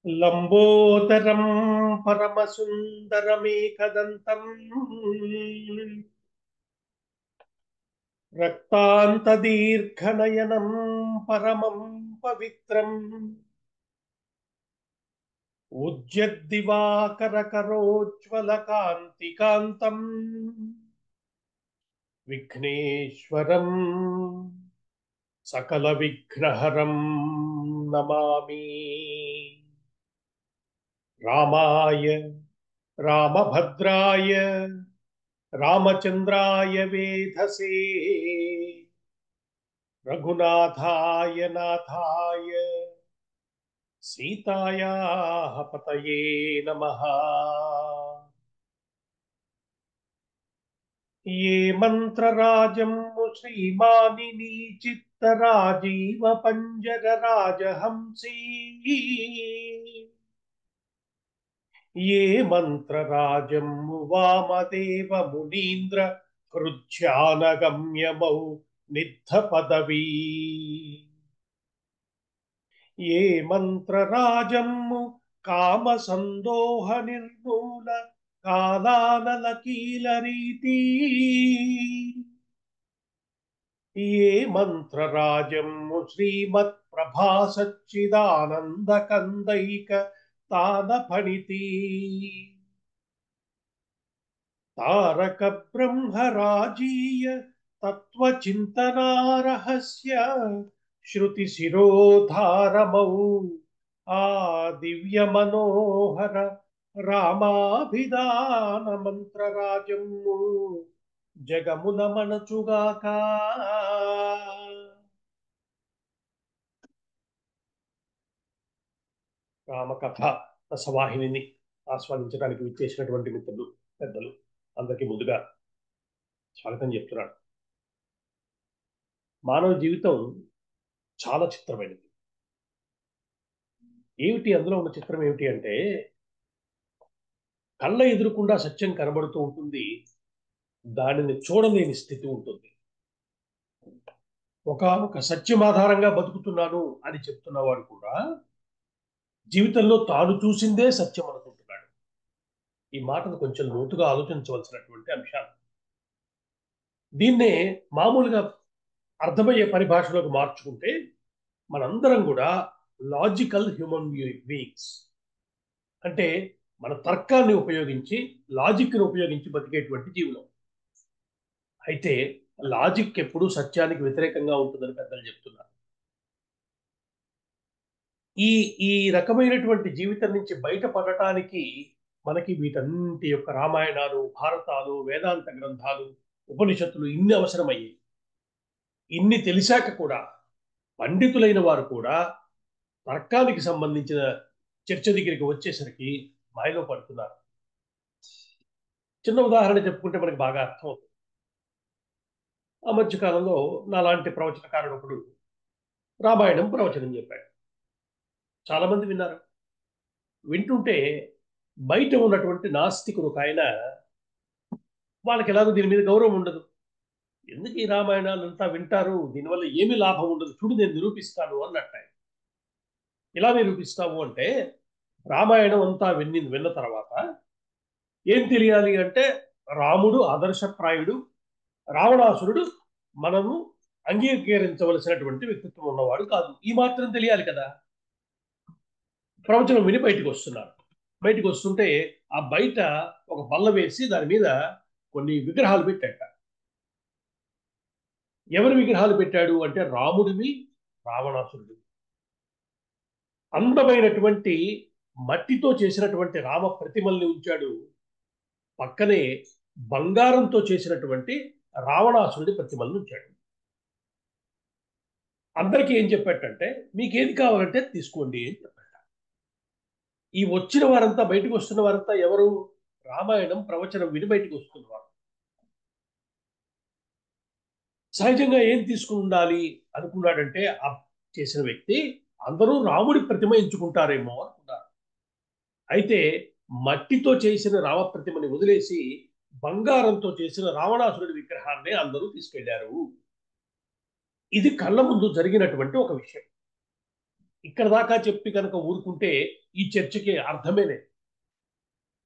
లంబోదరం పరమసుందరమేకదంతం రక్తాంతదీర్ఘనయనం పరమం పవిత్రం ఉజ్జద్దివాకరకరోజ్వలకాంతికాంతం విఘ్నేశ్వరం సకల విఘ్నహరం నమామి. రామాయ రామభద్రాయ రామచంద్రాయ వేధసే రఘునాథాయ నాథాయ సీతాయాః పతయే నమః. ఏ మంత్రరాజం శ్రీమానిని చిత్తరాజీవ పంజర రాజహంసీ ఏ మంత్రరాజం వామదేవ మునీంద్ర హృధ్యానగమ్యమౌ నిద్ధ పదవీ ఏ మంత్రరాజము కామ సందోహ నిర్మూల కాలానల కీలరీతి ఏ మంత్రరాజము శ్రీమత్ ప్రభా సచ్చిదానంద కందైక తాన ఫణితి తారక బ్రహ్మరాజీయ తత్వచింతనారహస్య శృతి శిరోధారమౌ ఆ దివ్య మనోహర రామాభిధాన మంత్రరాజము జగమున మనచుగాక. రామకథ రసవాహినిని ఆస్వాదించడానికి విచ్చేసినటువంటి మిత్రులు పెద్దలు అందరికీ ముందుగా స్వాగతం చెప్తున్నాను. మానవ జీవితం చాలా చిత్రమైనది. ఏమిటి అందులో ఉన్న చిత్రం ఏమిటి అంటే, కళ్ళ ఎదురుకుండా సత్యం కనబడుతూ ఉంటుంది, దానిని చూడలేని స్థితి ఉంటుంది. ఒక సత్యం ఆధారంగా బతుకుతున్నాను అని చెప్తున్నవాడు కూడా జీవితంలో తాను చూసిందే సత్యం అనుకుంటున్నాడు. ఈ మాటను కొంచెం లోతుగా ఆలోచించవలసినటువంటి అంశాలు. దీన్నే మామూలుగా అర్థమయ్యే పరిభాషలోకి మార్చుకుంటే మనందరం కూడా లాజికల్ హ్యూమన్ బీయింగ్స్. అంటే మన తర్కాన్ని ఉపయోగించి, లాజిక్ని ఉపయోగించి బతికేటువంటి జీవులం. అయితే లాజిక్ ఎప్పుడూ సత్యానికి వ్యతిరేకంగా ఉంటుందని పెద్దలు చెప్తున్నారు. ఈ ఈ రకమైనటువంటి జీవితం నుంచి బయటపడటానికి మనకి వీటన్నింటి యొక్క రామాయణాలు, భారతాలు, వేదాంత గ్రంథాలు, ఉపనిషత్తులు ఇన్ని అవసరమయ్యాయి. ఇన్ని తెలిసాక కూడా పండితులైన వారు కూడా తర్కానికి సంబంధించిన చర్చ దగ్గరికి వచ్చేసరికి మాయలో పడుతున్నారు. చిన్న ఉదాహరణ చెప్పుకుంటే మనకి బాగా అర్థమవుతుంది. ఆ మధ్యకాలంలో నాలాంటి ప్రవచనకారుడు ఒకడు రామాయణం ప్రవచనం చెప్పాడు. చాలా మంది విన్నారు. వింటుంటే బయట ఉన్నటువంటి నాస్తికుడు ఒక ఆయన, వాళ్ళకి ఎలాగో దీని మీద గౌరవం ఉండదు, ఎందుకు ఈ రామాయణాలంతా వింటారు, దీనివల్ల ఏమీ లాభం ఉండదు, చూడు నేను నిరూపిస్తాను అన్నట్టు. ఇలా నిరూపిస్తావు అంటే, రామాయణం అంతా విన్న తర్వాత ఏం తెలియాలి అంటే, రాముడు ఆదర్శప్రాయుడు, రావణాసురుడు మనము అంగీకరించవలసినటువంటి వ్యక్తిత్వం ఉన్నవాడు కాదు, ఈ మాత్రం తెలియాలి కదా. ప్రవచనం విని బయటకు వస్తున్నారు. బయటకు వస్తుంటే ఆ బయట ఒక బల్ల వేసి దాని మీద కొన్ని విగ్రహాలు పెట్టాట. ఎవరి విగ్రహాలు పెట్టాడు అంటే, రాముడివి, రావణాసురుడు. అందమైనటువంటి మట్టితో చేసినటువంటి రామ ప్రతిమల్ని ఉంచాడు. పక్కనే బంగారంతో చేసినటువంటి రావణాసురుడి ప్రతిమల్ని ఉంచాడు. అందరికీ ఏం చెప్పాడంటే, మీకేది కావాలంటే తీసుకోండి అని చెప్పాడు. ఈ వచ్చిన వారంతా, బయటకు వస్తున్న వారంతా ఎవరు? రామాయణం ప్రవచనం విని బయటకు వస్తున్నవారు. సహజంగా ఏం తీసుకుని ఉండాలి అనుకున్నాడంటే, ఆ చేసిన వ్యక్తి అందరూ రాముడి ప్రతిమ ఎంచుకుంటారేమో అనుకున్నారు. అయితే మట్టితో చేసిన రామ ప్రతిమని వదిలేసి బంగారంతో చేసిన రావణాసురుడి విగ్రహాన్ని అందరూ తీసుకెళ్లారు. ఇది కళ్ళ ముందు జరిగినటువంటి ఒక విషయం. ఇక్కడ దాకా చెప్పి కనుక ఊరుకుంటే ఈ చర్చకి అర్థమే లేదు.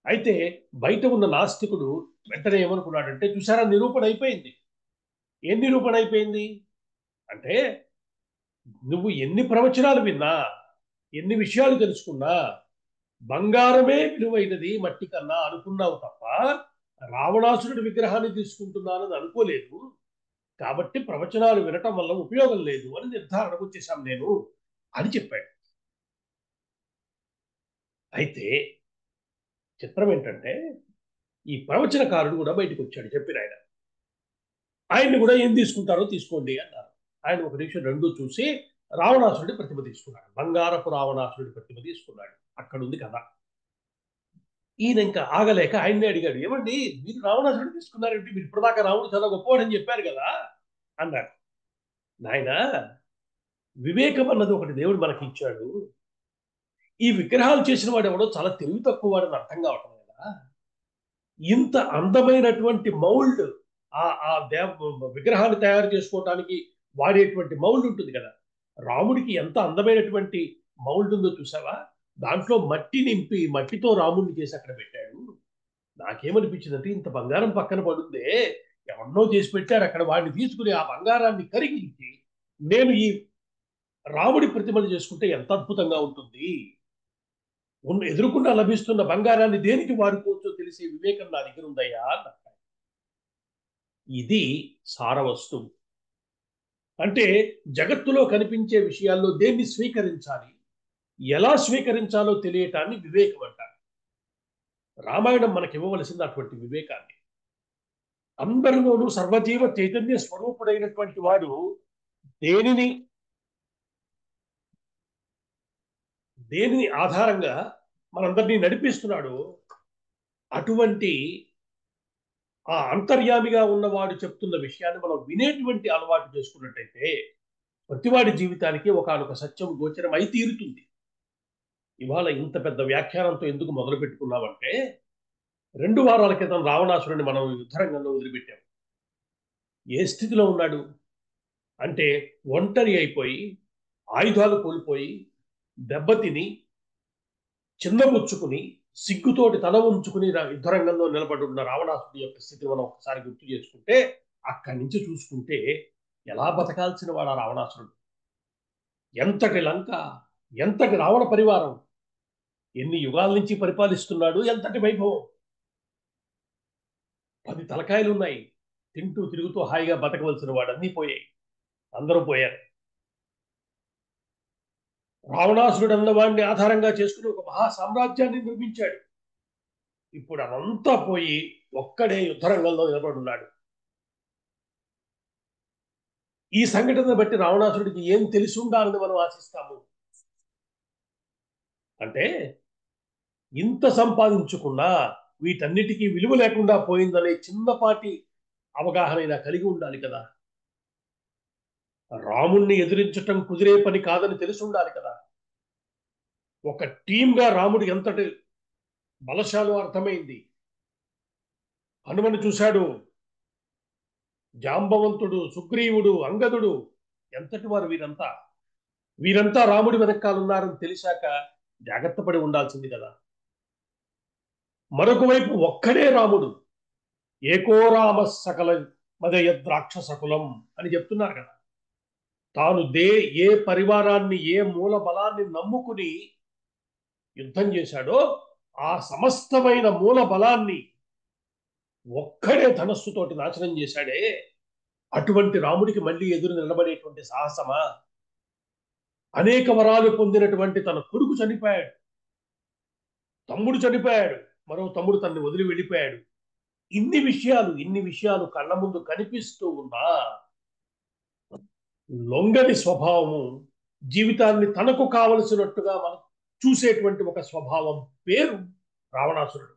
అయితే బయట ఉన్న నాస్తికుడు వెంటనే ఏమనుకున్నాడంటే, చూసారా, నిరూపణ అయిపోయింది. ఏం నిరూపణ అయిపోయింది అంటే, నువ్వు ఎన్ని ప్రవచనాలు విన్నా, ఎన్ని విషయాలు తెలుసుకున్నా, బంగారమే విలువైనది మట్టి కన్నా అనుకున్నావు తప్ప రావణాసురుడి విగ్రహాన్ని తీసుకుంటున్నానని అనుకోలేదు. కాబట్టి ప్రవచనాలు వినటం వల్ల ఉపయోగం లేదు అని నిర్ధారణకు వచ్చేసాం నేను అని చెప్పాడు. అయితే చిత్రం ఏంటంటే, ఈ ప్రవచనకారుడు కూడా బయటకు వచ్చాడు చెప్పిన ఆయన. ఆయన్ని కూడా ఏం తీసుకుంటారో తీసుకోండి అన్నారు. ఆయన ఒక నిమిషం రెండు చూసి రావణాసురుడి ప్రతిమ తీసుకున్నాడు. బంగారపు రావణాసురుడి ప్రతిమ తీసుకున్నాడు. అక్కడ ఉంది కదా. ఈయన ఇంకా ఆగలేక ఆయన్నే అడిగాడు, ఏమండి మీరు రావణాసురుడు తీసుకున్నారేంటి? మీరు ఇప్పటిదాకా రాముడు చాలా గొప్పవాడని చెప్పారు కదా అన్నాడు. నాయన, వివేకం అన్నది ఒకటి దేవుడు మనకి ఇచ్చాడు. ఈ విగ్రహాలు చేసిన వాడు ఎవడో చాలా తెలివి తక్కువ వాడని అర్థం కావటం కదా. ఇంత అందమైనటువంటి మౌల్డ్, ఆ విగ్రహాన్ని తయారు చేసుకోవటానికి వాడేటువంటి మౌల్డ్ ఉంటుంది కదా. రాముడికి ఎంత అందమైనటువంటి మౌల్డ్ ఉందో చూసావా. దాంట్లో మట్టి నింపి మట్టితో రాముడిని చేసి అక్కడ పెట్టాడు. నాకేమనిపించిందంటే, ఇంత బంగారం పక్కన పడుందే, ఎవరినో చేసి పెట్టారు అక్కడ, వాడిని తీసుకుని ఆ బంగారాన్ని కరిగించి నేను ఈ రాముడి ప్రతిమలు చేసుకుంటే ఎంత అద్భుతంగా ఉంటుంది. ఎదురుకుండా లభిస్తున్న బంగారాన్ని దేనికి వాడుకోవచ్చో తెలిసే వివేకం నా దగ్గర ఉందయ్యా అన్న. ఇది సారవస్తువు. అంటే జగత్తులో కనిపించే విషయాల్లో దేన్ని స్వీకరించాలి, ఎలా స్వీకరించాలో తెలియటాన్ని వివేకం అంటారు. రామాయణం మనకి ఇవ్వవలసింది అటువంటి వివేకాన్ని. అందరిలోనూ సర్వజీవ చైతన్య స్వరూపుడైనటువంటి వాడు దేనిని దేనిని ఆధారంగా మనందరినీ నడిపిస్తున్నాడు, అటువంటి ఆ అంతర్యామిగా ఉన్నవాడు చెప్తున్న విషయాన్ని మనం వినేటువంటి అలవాటు చేసుకున్నట్టయితే ప్రతివాడి జీవితానికి ఒకానొక సత్యం గోచరం అయి తీరుతుంది. ఇవాళ ఇంత పెద్ద వ్యాఖ్యానంతో ఎందుకు మొదలు పెట్టుకున్నామంటే, 2 వారాల క్రితం రావణాసురుడిని మనం యుద్ధరంగంలో వదిలిపెట్టాం. ఏ స్థితిలో ఉన్నాడు అంటే, ఒంటరి అయిపోయి, ఆయుధాలు కోల్పోయి, దెబ్బతిని, చిన్నబుచ్చుకుని, సిగ్గుతోటి తల ఉంచుకుని యుద్ధరంగంలో నిలబడి ఉన్న రావణాసురుడి యొక్క స్థితి మనం ఒకసారి గుర్తు చేసుకుంటే, అక్కడి నుంచి చూసుకుంటే ఎలా బతకాల్సిన వాడు రావణాసురుడు. ఎంతటి లంక, ఎంతటి రావణ పరివారం, ఎన్ని యుగాల నుంచి పరిపాలిస్తున్నాడు, ఎంతటి వైభవం. 10 తలకాయలు ఉన్నాయి. తింటూ తిరుగుతూ హాయిగా బతకవలసిన వాడు అన్నీ పోయాయి. అందరూ పోయారు. రావణాసురుడు అన్నవాడిని ఆధారంగా చేసుకుని ఒక మహా సామ్రాజ్యాన్ని నిర్మించాడు. ఇప్పుడు అదంతా పోయి ఒక్కడే యుద్ధరంగంలో నిలబడున్నాడు. ఈ సంఘటన బట్టి రావణాసురుడికి ఏం తెలిసి ఉండాలని మనం ఆశిస్తాము అంటే, ఇంత సంపాదించుకున్నా వీటన్నిటికీ విలువ లేకుండా పోయిందనే చిన్నపాటి అవగాహన కలిగి ఉండాలి కదా. రాముణ్ణి ఎదిరించటం కుదిరే పని కాదని తెలిసి ఉండాలి కదా. ఒక టీంగా రాముడు ఎంతటి బలశాలు అర్థమైంది. హనుమని చూశాడు, జాంబవంతుడు, సుగ్రీవుడు, అంగదుడు, ఎంతటి వారు వీరంతా. వీరంతా రాముడి వెనకాలన్నారని తెలిసాక జాగ్రత్త పడి ఉండాల్సింది కదా. మరొక వైపు ఒక్కడే రాముడు, ఏకో రామ సకల మదయ ద్రాక్షసకులం అని చెప్తున్నారు కదా. తాను ఏ పరివారాన్ని, ఏ మూల బలాన్ని నమ్ముకుని యుద్ధం చేశాడో ఆ సమస్తమైన మూల బలాన్ని ఒక్కడే ధనస్సుతోటి నాశనం చేశాడే. అటువంటి రాముడికి మళ్ళీ ఎదురు నిలబడేటువంటి సాహసమా? అనేక వరాలు పొందినటువంటి తన కొడుకు చనిపోయాడు, తమ్ముడు చనిపోయాడు, మరో తమ్ముడు తనని వదిలి వెళ్ళిపోయాడు. ఇన్ని విషయాలు కళ్ళ ముందు కనిపిస్తూ ఉన్నా లొంగని స్వభావము, జీవితాన్ని తనకు కావలసినట్టుగా మనం చూసేటువంటి ఒక స్వభావం పేరు రావణాసురుడు.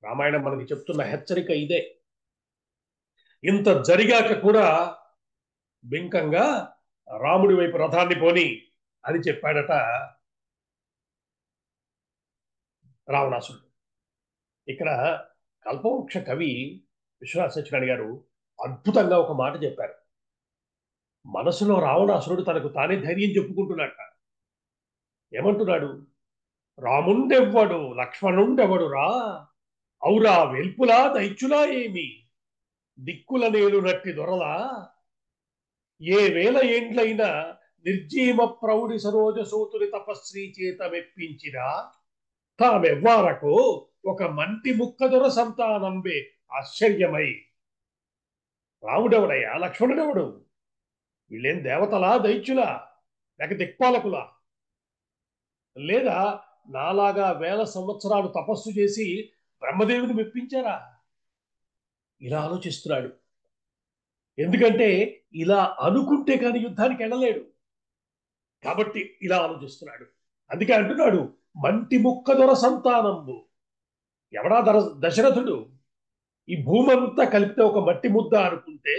రామాయణం మనకి చెప్తున్న హెచ్చరిక ఇదే. ఇంత జరిగాక కూడా బింకంగా రాముడి వైపు రథాన్ని పోని అని చెప్పాడట రావణాసురుడు. ఇక్కడ కల్పవృక్ష కవి విశ్వనాథ సత్యనారాయణ గారు అద్భుతంగా ఒక మాట చెప్పారు. మనసులో రావణాసురుడు తనకు తానే ధైర్యం చెప్పుకుంటున్నట్ట. ఏమంటున్నాడు? రాముండెవ్వడు లక్ష్మణుండెవడు రా, ఔరా వెల్పులా దైత్యులా ఏమి, దిక్కుల నేలు నట్టి దొరలా, ఏ వేల ఏండ్లైనా నిర్జీవ ప్రౌఢి సరోజ సోతుని తపశ్రీ చేత మెప్పించిరా, తామెవ్వారకు ఒక మంటి ముక్కదొర సంతానంబే ఆశ్చర్యమై. రాముడెవడయ్యా, లక్ష్మణుడెవడు? వీళ్ళేం దేవతలా దైత్యులా, లేక దిక్పాలకులా, లేదా నాలాగా వేల సంవత్సరాలు తపస్సు చేసి బ్రహ్మదేవుని మెప్పించారా? ఇలా ఆలోచిస్తున్నాడు. ఎందుకంటే ఇలా అనుకుంటే కానీ యుద్ధానికి వెళ్ళలేడు కాబట్టి ఇలా ఆలోచిస్తున్నాడు. అందుకే అంటున్నాడు, మంటి ముక్క దొర సంతానంబు. ఎవడా దశరథుడు? ఈ భూమంతా కలిపితే ఒక మట్టి ముద్ద అనుకుంటే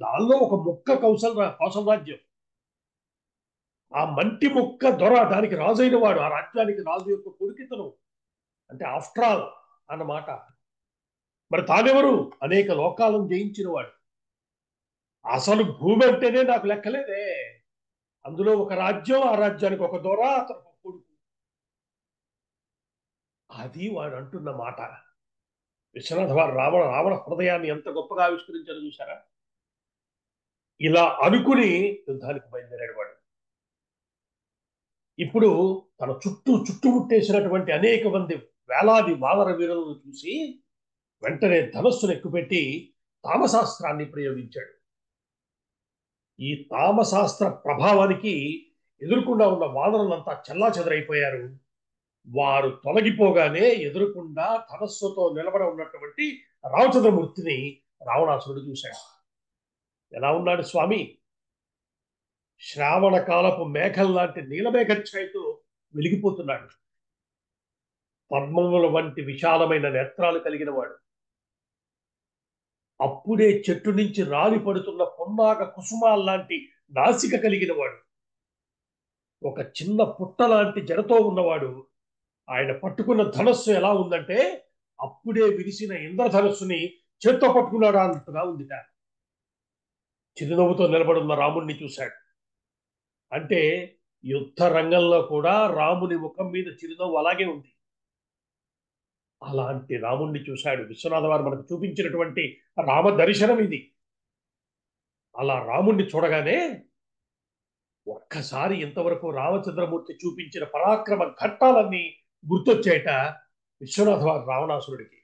దానిలో ఒక ముక్క కౌసలరాజ్యం. ఆ మంటి ముక్క దొర, దానికి రాజైన వాడు, ఆ రాజ్యానికి రాజు యొక్క కొడుకితను, అంటే ఆఫ్టర్ ఆల్ అన్నమాట. మరి తానెవరు? అనేక లోకాలను జయించిన వాడు. అసలు భూమి అంటేనే నాకు లెక్కలేదే, అందులో ఒక రాజ్యం, ఆ రాజ్యానికి ఒక దొర, అతను ఒక కొడుకు. అది వాడు అంటున్న మాట. విశ్వనాథ వారు రావణ హృదయాన్ని ఎంత గొప్పగా ఆవిష్కరించారో చూశారా? ఇలా అనుకుని యుద్ధానికి బయలుదేరాడు వాడు. ఇప్పుడు తన చుట్టుముట్టేసినటువంటి అనేక మంది వేలాది వానర వీరులను చూసి వెంటనే ధనస్సును ఎక్కుపెట్టి తామశాస్త్రాన్ని ప్రయోగించాడు. ఈ తామశాస్త్ర ప్రభావానికి ఎదురుకుండా ఉన్న వానరులంతా చెల్లాచెదరైపోయారు. వారు తొలగిపోగానే ఎదురుకుండా ధనస్సుతో నిలబడి ఉన్నటువంటి రామచంద్రమూర్తిని రావణాసురుడు చూశాడు. ఎలా ఉన్నాడు స్వామి? శ్రావణ కాలపు మేఘం లాంటి నీలమేఘఛాయతో వెలిగిపోతున్నాడు. పద్మముల వంటి విశాలమైన నేత్రాలు కలిగిన వాడు. అప్పుడే చెట్టు నుంచి రాలి పడుతున్న పొన్నాగ కుసుమాల్లాంటి నాసిక కలిగిన వాడు. ఒక చిన్న పుట్ట లాంటి జడతో ఉన్నవాడు. ఆయన పట్టుకున్న ధనస్సు ఎలా ఉందంటే అప్పుడే విరిసిన ఇంద్రధనస్సుని చేత్తో పట్టుకున్నాడు అన్నట్టుగా ఉందిట. చిరునవ్వుతో నిలబడున్న రాముణ్ణి చూశాడు. అంటే యుద్ధ రంగంలో కూడా రాముని ముఖం మీద చిరునవ్వు అలాగే ఉంది. అలాంటి రాముణ్ణి చూశాడు. విశ్వనాథ వారు మనకు చూపించినటువంటి రామ దర్శనం ఇది. అలా రాముణ్ణి చూడగానే ఒక్కసారి ఇంతవరకు రామచంద్రమూర్తి చూపించిన పరాక్రమ ఘట్టాలన్నీ గుర్తొచ్చాయట విశ్వనాథ వారు రావణాసురుడికి.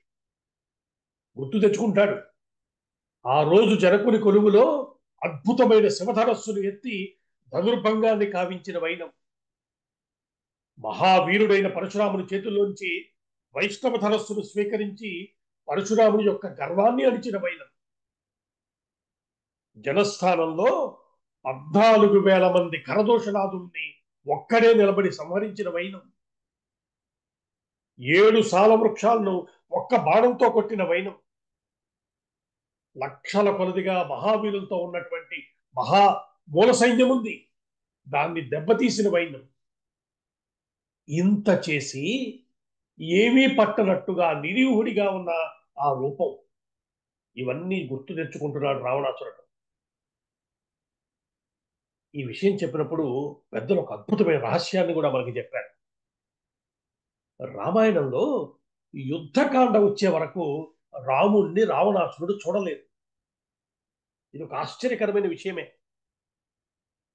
గుర్తు తెచ్చుకుంటాడు. ఆ రోజు జనకుని కొలువులో అద్భుతమైన శివధనస్సును ఎత్తి ధనుర్భంగాన్ని కావించిన వైనం, మహావీరుడైన పరశురాముని చేతుల్లోంచి వైష్ణవ ధనస్సును స్వీకరించి పరశురాముని యొక్క గర్వాన్ని అణిచిన వైనం, జనస్థానంలో 14,000 మంది కరదోషనాథుల్ని ఒక్కడే నిలబడి సంహరించిన వైనం, 7 సాల వృక్షాలను ఒక్క బాణంతో కొట్టిన వైనం, లక్షల కొలదిగా మహావీరులతో ఉన్నటువంటి మహా మూల సైన్యం ఉంది, దాన్ని దెబ్బతీసిన వైనం. ఇంత చేసి ఏమీ పట్టనట్టుగా నిరీహుడిగా ఉన్న ఆ రూపం, ఇవన్నీ గుర్తు తెచ్చుకుంటున్నాడు రావణాసురుడు. ఈ విషయం చెప్పినప్పుడు పెద్దలు ఒక అద్భుతమైన రహస్యాన్ని కూడా మనకి చెప్పారు. రామాయణంలో యుద్ధకాండ వచ్చే వరకు రాముణ్ణి రావణాసురుడు చూడలేదు. ఇది ఒక ఆశ్చర్యకరమైన విషయమే.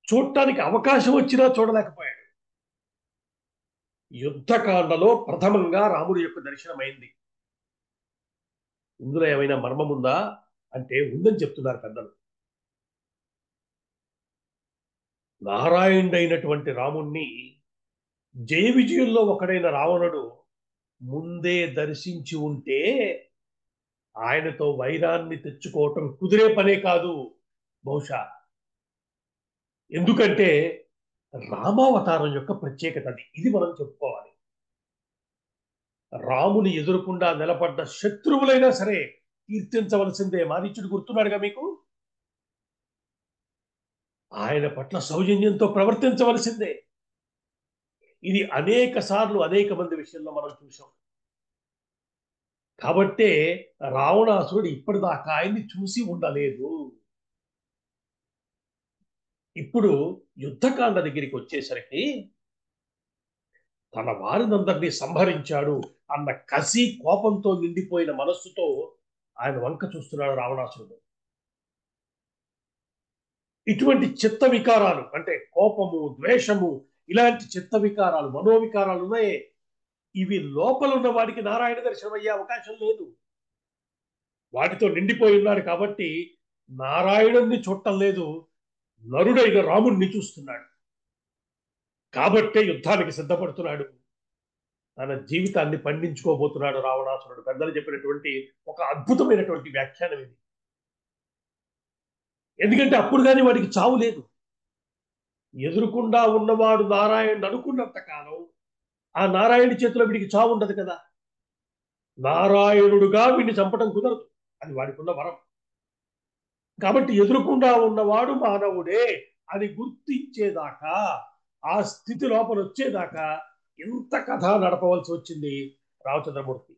చూడటానికి అవకాశం వచ్చినా చూడలేకపోయాడు. యుద్ధకాండలో ప్రథమంగా రాముడి యొక్క దర్శనమైంది. ఇందులో ఏమైనా మర్మం ఉందా అంటే ఉందని చెప్తున్నారు పెద్దలు. నారాయణుడైనటువంటి రాముణ్ణి జయ విజయుల్లో ఒకడైన రావణుడు ముందే దర్శించి ఉంటే ఆయనతో వైరాన్ని తెచ్చుకోవటం కుదిరే పనే కాదు బహుశా. ఎందుకంటే రామావతారం యొక్క ప్రత్యేకత అది. ఇది మనం చెప్పుకోవాలి. రాముని ఎదురుకుండా నిలబడ్డ శత్రువులైనా సరే కీర్తించవలసిందే. మారీచుడు గుర్తున్నాడుగా మీకు? ఆయన పట్ల సౌజన్యంతో ప్రవర్తించవలసిందే. ఇది అనేక సార్లు అనేక మంది విషయంలో మనం చూసాం. కాబట్టే రావణాసురుడు ఇప్పటిదాకా ఆయన్ని చూసి ఉండలేదు. ఇప్పుడు యుద్ధకాండ దగ్గరికి వచ్చేసరికి తన వారినందరినీ సంహరించాడు అన్న కసి కోపంతో నిండిపోయిన మనస్సుతో ఆయన వంక చూస్తున్నాడు రావణాసురుడు. ఇటువంటి చిత్త వికారాలు అంటే కోపము, ద్వేషము, ఇలాంటి చిత్త వికారాలు, మనోవికారాలు ఉన్నాయి. ఇవి లోపల ఉన్న వాడికి నారాయణ దర్శనం అయ్యే అవకాశం లేదు. వాటితో నిండిపోయి ఉన్నాడు కాబట్టి నారాయణుణ్ణి చూడటం లేదు, నరుడైన రాముణ్ణి చూస్తున్నాడు. కాబట్టే యుద్ధానికి సిద్ధపడుతున్నాడు. తన జీవితాన్ని పండించుకోబోతున్నాడు రావణాసురుడు. పెద్దలు చెప్పినటువంటి ఒక అద్భుతమైనటువంటి వ్యాఖ్యానం ఇది. ఎందుకంటే అప్పుడు కానీ వాడికి చావు లేదు. ఎదురుకుండా ఉన్నవాడు నారాయణుడు అనుకున్నంత కాలం ఆ నారాయణుడి చేతిలో వీడికి చావు ఉండదు కదా. నారాయణుడుగా వీడిని చంపడం కుదరదు, అది వాడికి ఉన్న వరం. కాబట్టి ఎదురుకుండా ఉన్నవాడు మానవుడే అని గుర్తించేదాకా, ఆ స్థితి లోపల వచ్చేదాకా ఎంత కథ నడపవలసి వచ్చింది రామచంద్రమూర్తి.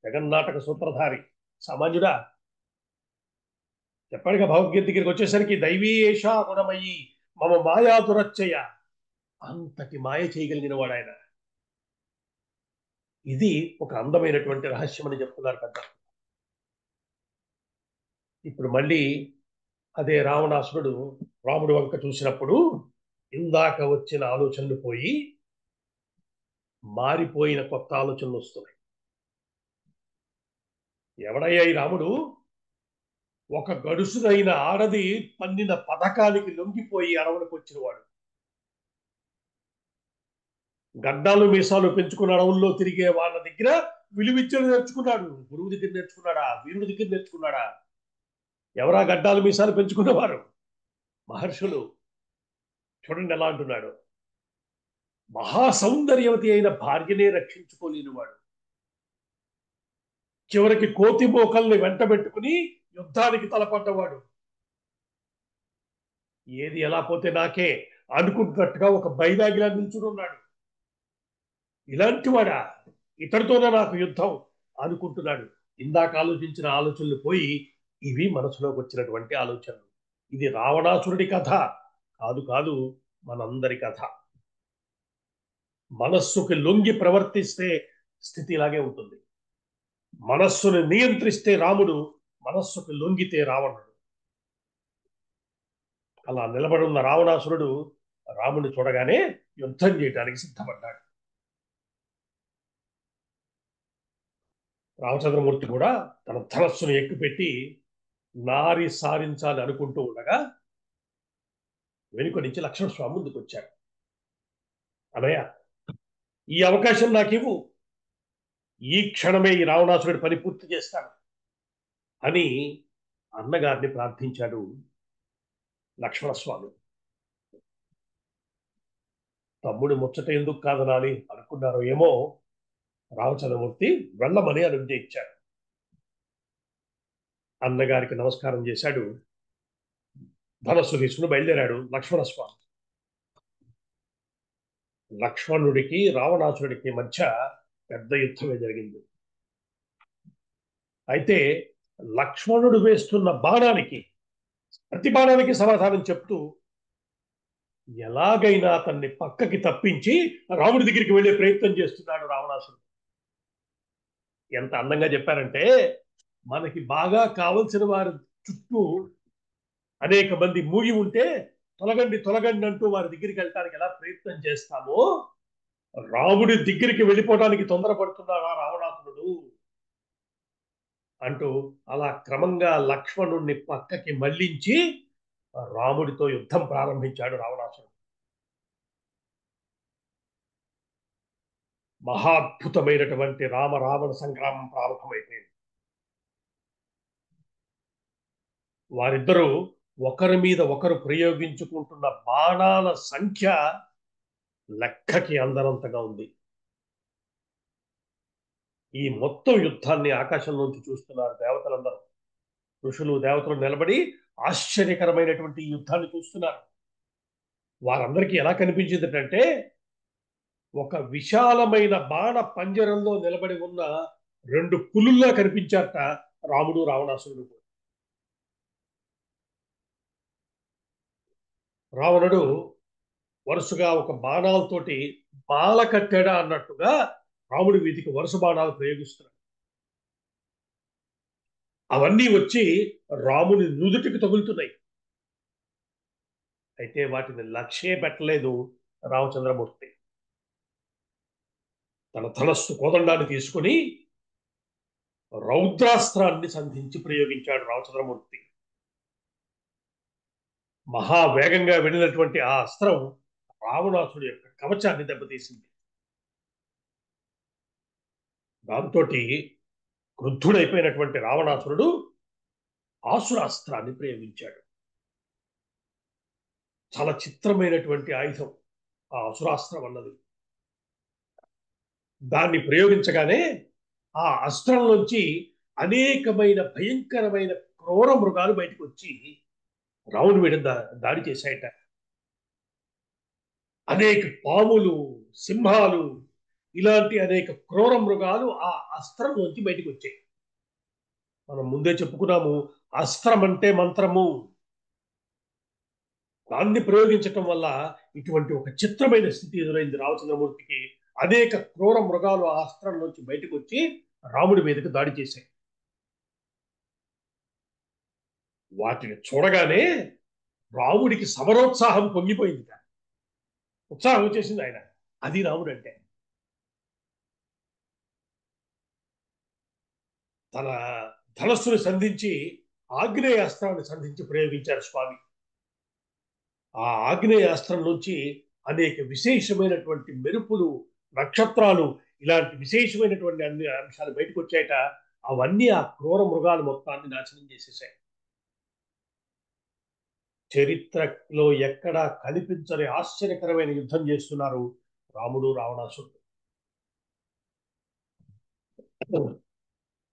జగన్నాటక సూత్రధారి సామాన్యుడా. చెప్పాడుగా భగవద్గీత దగ్గరికి వచ్చేసరికి దైవీ ఏషా గుణమయ్యి మమ మాయా దురచ్చయ, అంతటి మాయ చేయగలిగిన వాడు ఆయన. ఇది ఒక అందమైనటువంటి రహస్యం అని చెప్తున్నారు పెద్ద. ఇప్పుడు మళ్ళీ అదే రావణాసురుడు రాముడి వంక చూసినప్పుడు ఇందాక వచ్చిన ఆలోచనలు పోయి మారిపోయిన కొత్త ఆలోచనలు వస్తున్నాయి. ఎవడయ్యా ఈ రాముడు? ఒక గడుసునైన ఆడది పన్నిన పథకానికి లొంగిపోయి అడవులకు వచ్చినవాడు. గడ్డాలు మీసాలు పెంచుకున్న అడవుల్లో తిరిగే వాళ్ళ దగ్గర విలువిచ్చలు నేర్చుకున్నాడు. గురువు దగ్గర నేర్చుకున్నాడా? వీరుడి దగ్గర నేర్చుకున్నాడా? ఎవరా గడ్డాలు మీసాలు పెంచుకున్నవారు? మహర్షులు. చూడండి ఎలా అంటున్నాడు. మహాసౌందర్యవతి అయిన భార్యనే రక్షించుకోలేనివాడు, చివరికి కోతి మోకల్ని వెంటబెట్టుకుని యుద్ధానికి తలపడ్డవాడు. ఏది ఎలా పోతే నాకే అనుకుంటున్నట్టుగా ఒక బైరాగిలా నిల్చుని ఉన్నాడు. ఇలాంటి వాడా? ఇతడితోనే నాకు యుద్ధం అనుకుంటున్నాడు. ఇందాక ఆలోచించిన ఆలోచనలు పోయి ఇవి మనసులోకి వచ్చినటువంటి ఆలోచనలు. ఇది రావణాసురుడి కథ కాదు, కాదు, మనందరి కథ. మనస్సుకి లొంగి ప్రవర్తిస్తే స్థితి ఇలాగే ఉంటుంది. మనస్సును నియంత్రిస్తే రాముడు, మనస్సుకు లొంగితే రావణుడు. అలా నిలబడున్న రావణాసురుడు రాముడిని చూడగానే యుద్ధం చేయడానికి సిద్ధపడ్డాడు. రామచంద్రమూర్తి కూడా తన ధనస్సును ఎక్కుపెట్టి నారి సారించాలి అనుకుంటూ ఉండగా వెనుక నుంచి లక్ష్మణస్వామి ముందుకు వచ్చాడు. అన్నయ్య, ఈ అవకాశం నాకు ఇవ్వు, ఈ క్షణమే ఈ రావణాసురుడి పని పూర్తి చేస్తాను అని అన్నగారిని ప్రార్థించాడు లక్ష్మణస్వామి. తమ్ముడు ముచ్చట ఎందుకు కాదనాలి అనుకున్నారో ఏమో, రామచంద్రమూర్తి వెళ్ళమని అనుజ్ఞ ఇచ్చాడు. అన్నగారికి నమస్కారం చేశాడు. ధనస్సు తీసుకుని బయలుదేరాడు లక్ష్మణస్వామి. లక్ష్మణుడికి రావణాసురుడికి మధ్య పెద్ద యుద్ధమే జరిగింది. అయితే లక్ష్మణుడు వేస్తున్న బాణానికి, ప్రతి బాణానికి సమాధానం చెప్తూ ఎలాగైనా అతన్ని పక్కకి తప్పించి రాముడి దగ్గరికి వెళ్లే ప్రయత్నం చేస్తున్నాడు రావణాసురుడు. ఎంత అందంగా చెప్పారంటే, మనకి బాగా కావలసిన వారి చుట్టూ అనేక మంది మూగి ఉంటే తొలగండి తొలగండి అంటూ వారి దగ్గరికి వెళ్ళడానికి ఎలా ప్రయత్నం చేస్తామో, రాముడి దగ్గరికి వెళ్ళిపోవడానికి తొందరపడుతున్నారా రావణాసురుడు అంటూ అలా క్రమంగా లక్ష్మణుణ్ణి పక్కకి మళ్లించి రాముడితో యుద్ధం ప్రారంభించాడు రావణాసురుడు. మహాద్భుతమైనటువంటి రామ రావణ సంగ్రామం ప్రారంభమైపోయింది. వారిద్దరూ ఒకరి మీద ఒకరు ప్రయోగించుకుంటున్న బాణాల సంఖ్య లెక్కకి అందనంతగా ఉంది. ఈ మొత్తం యుద్ధాన్ని ఆకాశంలోంచి చూస్తున్నారు దేవతలందరూ. ఋషులు దేవతలు నిలబడి ఆశ్చర్యకరమైనటువంటి యుద్ధాన్ని చూస్తున్నారు. వారందరికీ ఎలా కనిపించిందంటే, ఒక విశాలమైన బాణ పంజరంలో నిలబడి ఉన్న రెండు పులుల్లా కనిపించారట రాముడు రావణాసురుడు. రావణుడు వరుసగా ఒక బాణాలతోటి బాల కట్టాడా అన్నట్టుగా రాముడి వీధికి వరుస బాణాలు ప్రయోగిస్తున్నాడు. అవన్నీ వచ్చి రాముని నుదుటికి తగులుతున్నాయి. అయితే వాటిని లక్ష్యే పెట్టలేదు రామచంద్రమూర్తి. తన ధనస్సు కోదండాన్ని తీసుకుని రౌద్రాస్త్రాన్ని సంధించి ప్రయోగించాడు రామచంద్రమూర్తి. మహావేగంగా వెళ్ళినటువంటి ఆ అస్త్రం రావణాసుడి యొక్క కవచాన్ని దెబ్బతీసింది. దాంతో క్రుద్ధుడైపోయినటువంటి రావణాసురుడు ఆసురాస్త్రాన్ని ప్రయోగించాడు. చాలా చిత్రమైనటువంటి ఆయుధం ఆ అసురాస్త్రం అన్నది. దాన్ని ప్రయోగించగానే ఆ అస్త్రంలోంచి అనేకమైన భయంకరమైన క్రూర మృగాలు బయటకు వచ్చి రావణుడి మీద దాడి చేశాయట. అనేక పాములు, సింహాలు, ఇలాంటి అనేక క్రూర మృగాలు ఆ అస్త్రం నుంచి బయటకు వచ్చాయి. మనం ముందే చెప్పుకున్నాము, అస్త్రం అంటే మంత్రము. దాన్ని ప్రయోగించటం వల్ల ఇటువంటి ఒక చిత్రమైన స్థితి ఎదురైంది రామచంద్రమూర్తికి. అనేక క్రూర మృగాలు ఆ అస్త్రం నుంచి బయటకు వచ్చి రాముడి మీదకి దాడి చేశాయి. వాటిని చూడగానే రాముడికి సమరోత్సాహం పొంగిపోయింది. ఉత్సాహం వచ్చేసింది ఆయన. అది రాముడు అంటే. తన ధనస్సును సంధించి ఆగ్నేయాస్త్రాన్ని సంధించి ప్రయోగించారు స్వామి. ఆ ఆగ్నేయాస్త్రం నుంచి అనేక విశేషమైనటువంటి మెరుపులు, నక్షత్రాలు, ఇలాంటి విశేషమైనటువంటి అన్ని అంశాలు బయటకు వచ్చాయట. అవన్నీ ఆ క్రూర మృగాలు మొత్తాన్ని నాశనం చేసేసాయి. చరిత్రలో ఎక్కడా కనిపించని ఆశ్చర్యకరమైన యుద్ధం చేస్తున్నారు రాముడు రావణాసురుడు.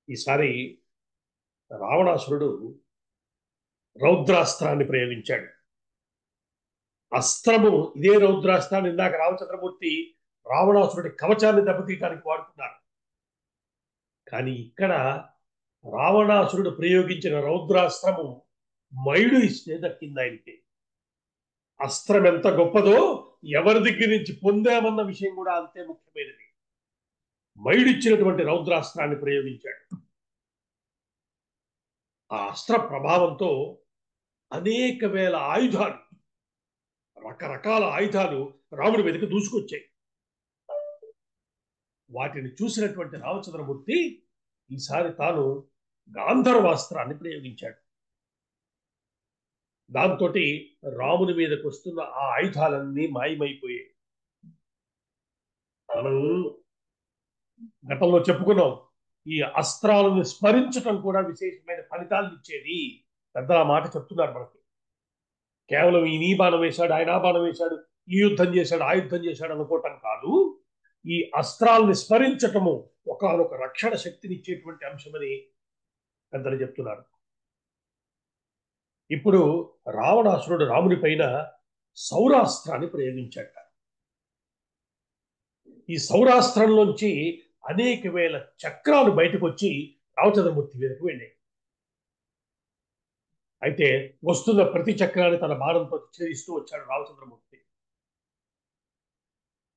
ఈసారి రావణాసురుడు రౌద్రాస్త్రాన్ని ప్రయోగించాడు. అస్త్రము ఇదే రౌద్రాస్త్రాన్ని ఇందాక రామచంద్రమూర్తి రావణాసురుడి కవచాన్ని దెబ్బతీయటానికి వాడుకున్నారు. కానీ ఇక్కడ రావణాసురుడు ప్రయోగించిన రౌద్రాస్త్రము మైడు ఇస్తే దక్కింది ఆయనకి. అస్త్రం ఎంత గొప్పదో ఎవరి దగ్గర నుంచి పొందామన్న విషయం కూడా అంతే ముఖ్యమైనది. మైడిచ్చినటువంటి రౌద్రాస్త్రాన్ని ప్రయోగించాడు. ఆ అస్త్ర ప్రభావంతో అనేక వేల ఆయుధాలు, రకరకాల ఆయుధాలు రాముడి మీదకి దూసుకొచ్చాయి. వాటిని చూసినటువంటి రామచంద్రమూర్తి ఈసారి తాను గాంధర్వాస్త్రాన్ని ప్రయోగించాడు. దాంతో రాముని మీదకి వస్తున్న ఆ ఆయుధాలన్నీ మాయమైపోయాయి. మనం గతంలో చెప్పుకున్నాం, ఈ అస్త్రాలను స్మరించటం కూడా విశేషమైన ఫలితాలను ఇచ్చేది. పెద్ద మాట చెప్తున్నారు మనకి. కేవలం ఈ బాణం వేశాడు, ఆయన బాణం వేశాడు, ఈ యుద్ధం చేశాడు, ఆ యుద్ధం చేశాడు అనుకోవటం కాదు. ఈ అస్త్రాలను స్మరించటము ఒకనొక రక్షణ శక్తిని ఇచ్చేటువంటి అంశమని పెద్దలు చెప్తున్నారు. ఇప్పుడు రావణాసురుడు రాముని పైన సౌరాస్త్రాన్ని ప్రయోగించాడు. ఈ సౌరాస్త్రంలోంచి అనేక వేల చక్రాలు బయటకు వచ్చి రామచంద్రమూర్తి మీదకు వెళ్ళాయి. అయితే వస్తున్న ప్రతి చక్రాన్ని తన బాణంతో ఛేదిస్తూ వచ్చాడు రామచంద్రమూర్తి.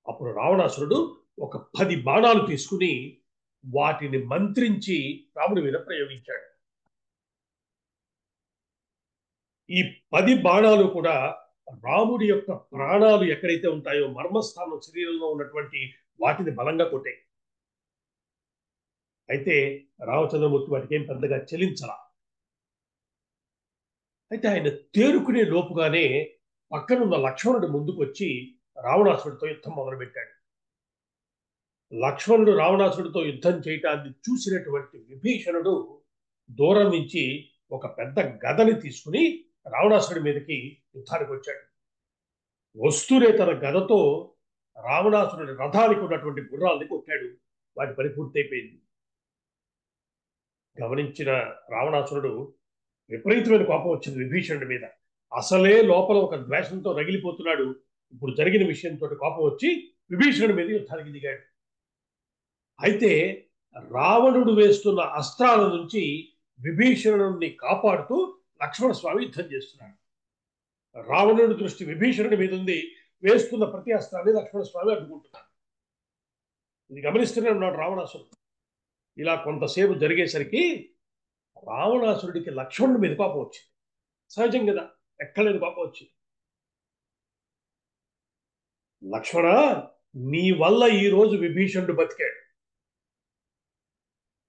అప్పుడు రావణాసురుడు ఒక 10 బాణాలు తీసుకుని వాటిని మంత్రించి రాముడి మీద ప్రయోగించాడు. ఈ 10 బాణాలు కూడా రాముడి యొక్క ప్రాణాలు ఎక్కడైతే ఉంటాయో మర్మస్థానం శరీరంలో ఉన్నటువంటి వాటిని బలంగా కొట్టాయి. అయితే రామచంద్రమూర్తి వాటికి ఏం పెద్దగా చెలించలా. అయితే ఆయన తేరుకునే లోపుగానే పక్కనున్న లక్ష్మణుడు ముందుకు వచ్చి రావణాసుడితో యుద్ధం మొదలుపెట్టాడు. లక్ష్మణుడు రావణాసుడితో యుద్ధం చేయటాన్ని చూసినటువంటి విభీషణుడు దూరం నుంచి ఒక పెద్ద గదని తీసుకుని రావణాసుడి మీదకి యుద్ధానికి వచ్చాడు. వస్తూనే తన గదతో రావణాసురుడి రథానికి ఉన్నటువంటి గుర్రాలని కొట్టాడు. వాటి పని పూర్తయిపోయింది. గమనించిన రావణాసురుడు విపరీతమైన కోపం వచ్చింది విభీషణుడి మీద. అసలే లోపల ఒక ద్వేషంతో రగిలిపోతున్నాడు. ఇప్పుడు జరిగిన విషయంతో కోపం వచ్చి విభీషణుడి మీద యుద్ధానికి దిగాడు. అయితే రావణుడు వేస్తున్న అస్త్రాల నుంచి విభీషణుడిని కాపాడుతూ లక్ష్మణ స్వామి యుద్ధం చేస్తున్నాడు. రావణుడి దృష్టి విభీషణుడి మీద ఉంది. వేస్తున్న ప్రతి అస్త్రాన్ని లక్ష్మణస్వామి అడ్డుకుంటున్నాడు. ఇది గమనిస్తూనే ఉన్నాడు రావణాసురుడు. ఇలా కొంతసేపు జరిగేసరికి రావణాసురుడికి లక్ష్మణుడి మీద కోపం వచ్చింది. సహజం కదా, ఎక్కలేని కోపం వచ్చింది. లక్ష్మణ, నీ వల్ల ఈ రోజు విభీషణుడు బతికాడు,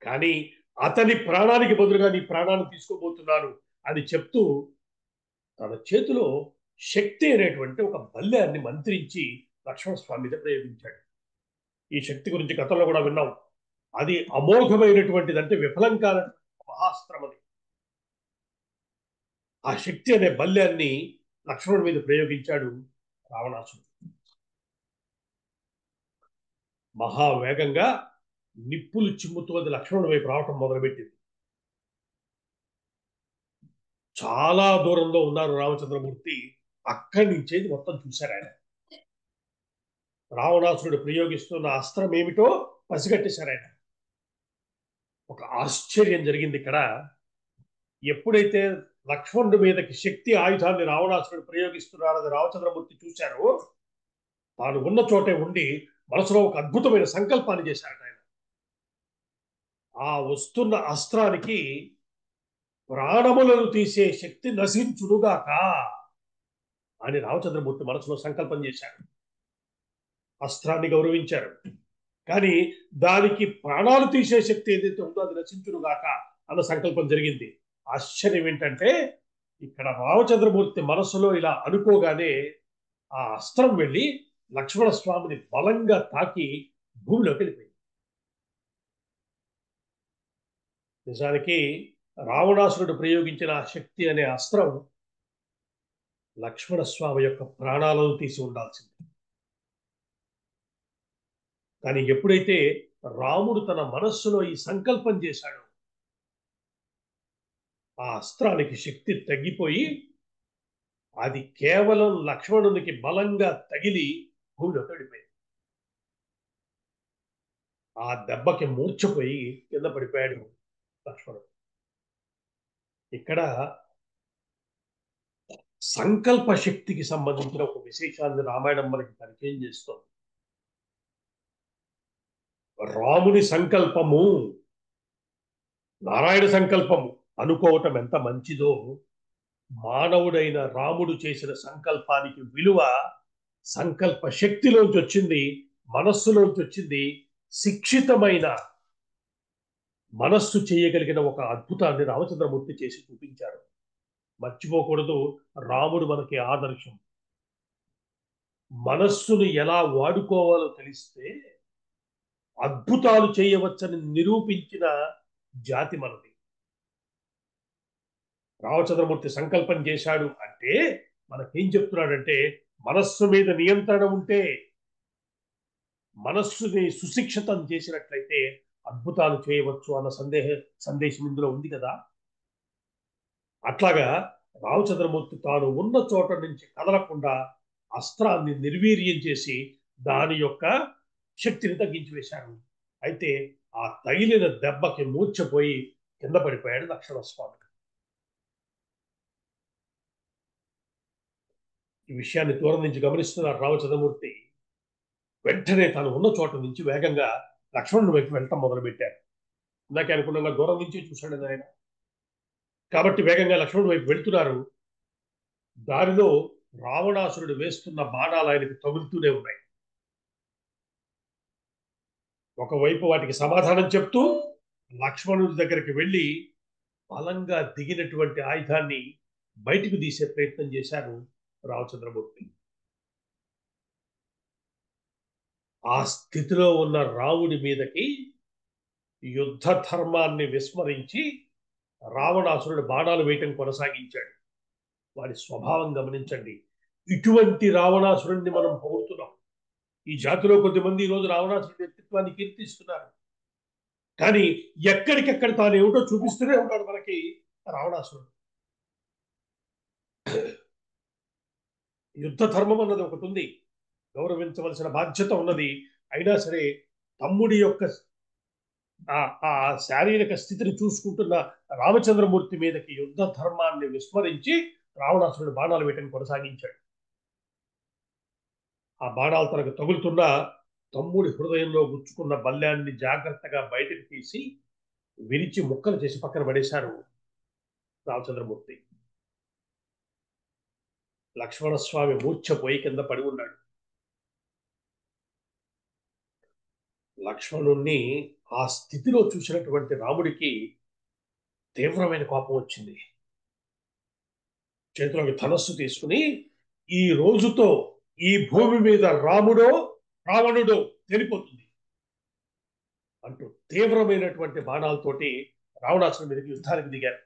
కానీ అతని ప్రాణానికి బదులుగా నీ ప్రాణాన్ని తీసుకోబోతున్నాను అని చెప్తూ తన చేతిలో శక్తి అనేటువంటి ఒక బల్యాన్ని మంత్రించి లక్ష్మణస్వామి మీద ప్రయోగించాడు. ఈ శక్తి గురించి గతంలో కూడా విన్నాం. అది అమోఘమైనటువంటిది, అంటే విఫలం కాని మహాస్త్రం అది. ఆ శక్తి అనే బల్యాన్ని లక్ష్మణుడి మీద ప్రయోగించాడు రావణాసురుడు. మహావేగంగా నిప్పులు చిమ్ముతూ అది లక్ష్మణుడి వైపు రావటం మొదలుపెట్టింది. చాలా దూరంలో ఉన్నారు రామచంద్రమూర్తి. అక్కడి నుంచేది మొత్తం చూశారు ఆయన. రావణాసురుడు ప్రయోగిస్తున్న అస్త్రం ఏమిటో పసిగట్టేశారు ఆయన. ఒక ఆశ్చర్యం జరిగింది ఇక్కడ. ఎప్పుడైతే లక్ష్మణుడి మీదకి శక్తి ఆయుధాన్ని రావణాసురుడు ప్రయోగిస్తున్నారని రామచంద్రమూర్తి చూశారో, తాను ఉన్న చోటే ఉండి మనసులో ఒక అద్భుతమైన సంకల్పాన్ని చేశారట ఆయన. ఆ వస్తున్న అస్త్రానికి ప్రాణములను తీసే శక్తి నశించునుగాక అని రామచంద్రమూర్తి మనసులో సంకల్పం చేశారు. అస్త్రాన్ని గౌరవించారు, కానీ దానికి ప్రాణాలు తీసే శక్తి ఏదైతే ఉందో అది నశించునుగాక అన్న సంకల్పం జరిగింది. ఆశ్చర్యం ఏంటంటే, ఇక్కడ రామచంద్రమూర్తి మనసులో ఇలా అనుకోగానే ఆ అస్త్రం వెళ్ళి లక్ష్మణ స్వామిని బలంగా తాకి భూమిలోకి వెళ్ళిపోయింది. నిజానికి రావణాసురుడు ప్రయోగించిన ఆ శక్తి అనే అస్త్రం లక్ష్మణ స్వామి యొక్క ప్రాణాలను తీసి ఉండాల్సింది. కానీ ఎప్పుడైతే రాముడు తన మనస్సులో ఈ సంకల్పం చేశాడో, ఆ అస్త్రానికి శక్తి తగ్గిపోయి అది కేవలం లక్ష్మణునికి బలంగా తగిలి భూమిలోకి వెళ్ళిపోయింది. ఆ దెబ్బకి మూర్ఛపోయి కింద పడిపోయాడు లక్ష్మణుడు. ఇక్కడ సంకల్ప శక్తికి సంబంధించిన ఒక విశేషాన్ని రామాయణం మనకి పరిచయం చేస్తోంది. రాముని సంకల్పము నారాయణ సంకల్పము అనుకోవటం ఎంత మంచిదో, మానవుడైన రాముడు చేసిన సంకల్పానికి విలువ సంకల్ప శక్తిలోంచి వచ్చింది, మనస్సులోంచి వచ్చింది. శిక్షితమైన మనస్సు చేయగలిగిన ఒక అద్భుతాన్ని రామచంద్రమూర్తి చేసి చూపించారు. మర్చిపోకూడదు, రాముడు మనకి ఆదర్శం. మనస్సును ఎలా వాడుకోవాలో తెలిస్తే అద్భుతాలు చేయవచ్చని నిరూపించిన జాతి మనది. రామచంద్రమూర్తి సంకల్పం చేశాడు అంటే మనకేం చెప్తున్నాడంటే, మనస్సు మీద నియంత్రణ ఉంటే, మనస్సుని సుశిక్షితం చేసినట్లయితే అద్భుతాలు చేయవచ్చు అన్న సందేశం ఇందులో ఉంది కదా. అట్లాగా రామచంద్రమూర్తి తాను ఉన్న చోట నుంచి కదలకుండా అస్త్రాన్ని నిర్వీర్యం చేసి దాని యొక్క శక్తిని తగ్గించి వేశారు. అయితే ఆ తగిలిన దెబ్బకి మూర్ఛపోయి కింద పడిపోయాడు లక్ష్మణస్వామి. ఈ విషయాన్ని దూరం నుంచి గమనిస్తున్నారు రామచంద్రమూర్తి. వెంటనే తాను ఉన్న చోట నుంచి వేగంగా లక్ష్మణుడి వైపు వెళ్ళటం మొదలుపెట్టారు. ఇందాకే అనుకున్నా దూరం నుంచి చూశాడు ఆయన, కాబట్టి వేగంగా లక్ష్మణుడి వైపు వెళ్తున్నారు. దారిలో రావణాసురుడు వేస్తున్న బాణాలు ఆయనకు తగులుతూనే ఉన్నాయి. ఒకవైపు వాటికి సమాధానం చెప్తూ లక్ష్మణుడి దగ్గరికి వెళ్ళి బలంగా దిగినటువంటి ఆయుధాన్ని బయటకు తీసే ప్రయత్నం చేశారు రామచంద్రమూర్తి. ఆ స్థితిలో ఉన్న రాముడి మీదకి యుద్ధ ధర్మాన్ని విస్మరించి రావణాసురుడు బాణాలు వేయటం కొనసాగించాడు. వాడి స్వభావం గమనించండి. ఇటువంటి రావణాసురుడిని మనం పొగుడుతున్నాం. ఈ జాతిలో కొద్దిమంది ఈరోజు రావణాసురుడి వ్యక్తిత్వాన్ని కీర్తిస్తున్నారు, కానీ ఎక్కడికెక్కడ తాను ఏమిటో చూపిస్తూనే ఉంటాడు మనకి రావణాసురుడు. యుద్ధ ధర్మం అన్నది ఒకటి ఉంది, గౌరవించవలసిన బాధ్యత ఉన్నది. అయినా సరే తమ్ముడి యొక్క ఆ శారీరక స్థితిని చూసుకుంటున్న రామచంద్రమూర్తి మీదకి యుద్ధ ధర్మాన్ని విస్మరించి రావణాసురుడు బాణాలు వేయటం కొనసాగించాడు. ఆ బాణాలు తనకు తగులుతున్నా తమ్ముడి హృదయంలో గుచ్చుకున్న బల్యాన్ని జాగ్రత్తగా బయటకు తీసి విరిచి ముక్కలు చేసి పక్కన పడేశారు రామచంద్రమూర్తి. లక్ష్మణస్వామి మూర్ఛపోయి కింద పడి ఉన్నాడు. లక్ష్మణుణ్ణి ఆ స్థితిలో చూసినటువంటి రాముడికి తీవ్రమైన కోపం వచ్చింది. చేతిలోకి ధనస్సు తీసుకుని, ఈ రోజుతో ఈ భూమి మీద రాముడో రావణుడో తెలిపోతుంది అంటూ తీవ్రమైనటువంటి బాణాలతోటి రావణాసురుడి మీదకి యుద్ధానికి దిగారు.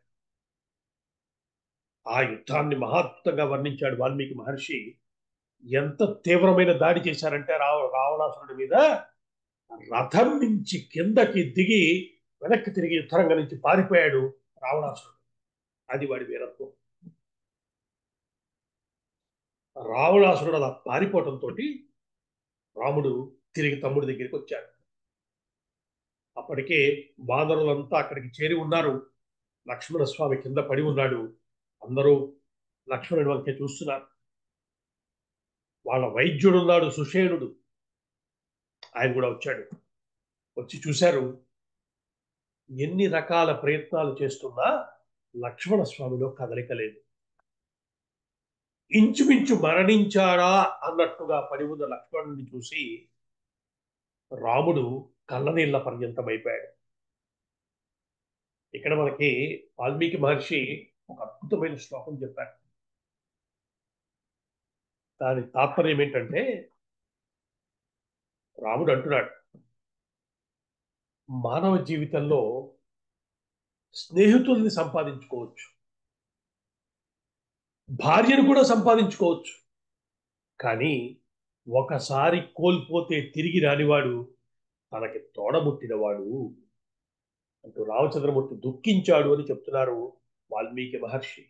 ఆ యుద్ధాన్ని మహాద్భుతంగా వర్ణించాడు వాల్మీకి మహర్షి. ఎంత తీవ్రమైన దాడి చేశారంటే రావణాసురుడి మీద రథం నుంచి కిందకి దిగి వెనక్కి తిరిగి యుద్ధరంగం నుంచి పారిపోయాడు రావణాసురుడు. అది వాడి వీరత్వం. రావణాసురుడు అలా పారిపోవటంతో రాముడు తిరిగి తమ్ముడి దగ్గరికి వచ్చాడు. అప్పటికే వానరులంతా అక్కడికి చేరి ఉన్నారు. లక్ష్మణస్వామి కింద పడి ఉన్నాడు. అందరూ లక్ష్మణుడి వంకే చూస్తున్నారు. వాళ్ళ వైద్యుడు ఉన్నాడు సుషేణుడు, ఆయన కూడా వచ్చాడు. వచ్చి చూశారు. ఎన్ని రకాల ప్రయత్నాలు చేస్తున్నా లక్ష్మణస్వామిలో కదలిక లేదు. ఇంచుమించు మరణించాడా అన్నట్టుగా పడి ఉన్న లక్ష్మణుడిని చూసి రాముడు కళ్ళనీళ్ల పర్యంతమైపోయాడు. ఇక్కడ మనకి వాల్మీకి మహర్షి ఒక అద్భుతమైన శ్లోకం చెప్పారు. దాని తాత్పర్యం ఏంటంటే, రాముడు అంటున్నాడు, మానవ జీవితంలో స్నేహితుల్ని సంపాదించుకోవచ్చు, భార్యను కూడా సంపాదించుకోవచ్చు, కానీ ఒకసారి కోల్పోతే తిరిగి రానివాడు తనకి తోడబుట్టినవాడు అంటూ రామచంద్రమూర్తి దుఃఖించాడు అని చెప్తున్నారు వాల్మీకి మహర్షి.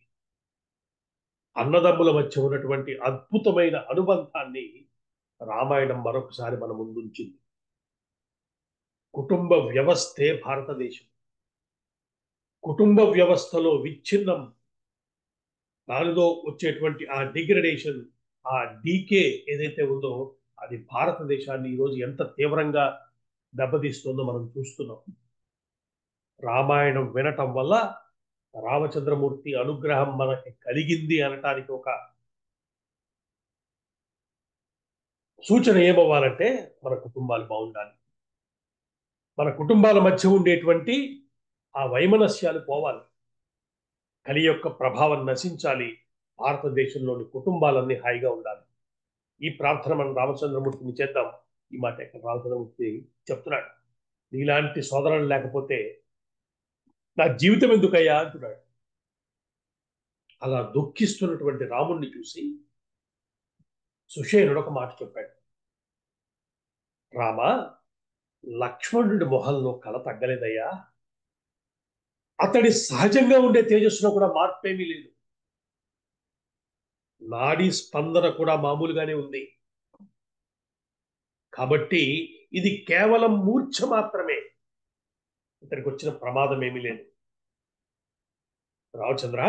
అన్నదమ్ముల మధ్య ఉన్నటువంటి అద్భుతమైన అనుబంధాన్ని రామాయణం మరొకసారి మన ముందుంచింది. కుటుంబ వ్యవస్థే భారతదేశం. కుటుంబ వ్యవస్థలో విచ్ఛిన్నం, దానిలో వచ్చేటువంటి ఆ డిగ్రేడేషన్, ఆ డీకే ఏదైతే ఉందో అది భారతదేశాన్ని ఈరోజు ఎంత తీవ్రంగా దెబ్బతీస్తుందో మనం చూస్తున్నాం. రామాయణం వినటం వల్ల రామచంద్రమూర్తి అనుగ్రహం మనకి కలిగింది అనటానికి ఒక సూచన ఏమవ్వాలంటే, మన కుటుంబాలు బాగుండాలి. మన కుటుంబాల మధ్య ఉండేటువంటి ఆ వైమనస్యాలు పోవాలి. కలి యొక్క ప్రభావం నశించాలి. భారతదేశంలోని కుటుంబాలన్నీ హాయిగా ఉండాలి. ఈ ప్రార్థన మనం రామచంద్రమూర్తిని చేద్దాం. ఈ మాట ఇక్కడ రామచంద్రమూర్తి చెప్తున్నాడు. నీలాంటి సోదరులు లేకపోతే నా జీవితం ఎందుకయ్యా అంటున్నాడు. అలా దుఃఖిస్తున్నటువంటి రాముణ్ణి చూసి సుషేనుడు ఒక మాట చెప్పాడు. రామ, లక్ష్మణుడి మొహంలో కళ తగ్గలేదయ్యా. అతడి సహజంగా ఉండే తేజస్సులో కూడా మార్పేమీ లేదు. నాడీ స్పందన కూడా మామూలుగానే ఉంది. కాబట్టి ఇది కేవలం మూర్ఛ మాత్రమే. ఇతనికి వచ్చిన ప్రమాదం ఏమీ లేదు. రామచంద్ర,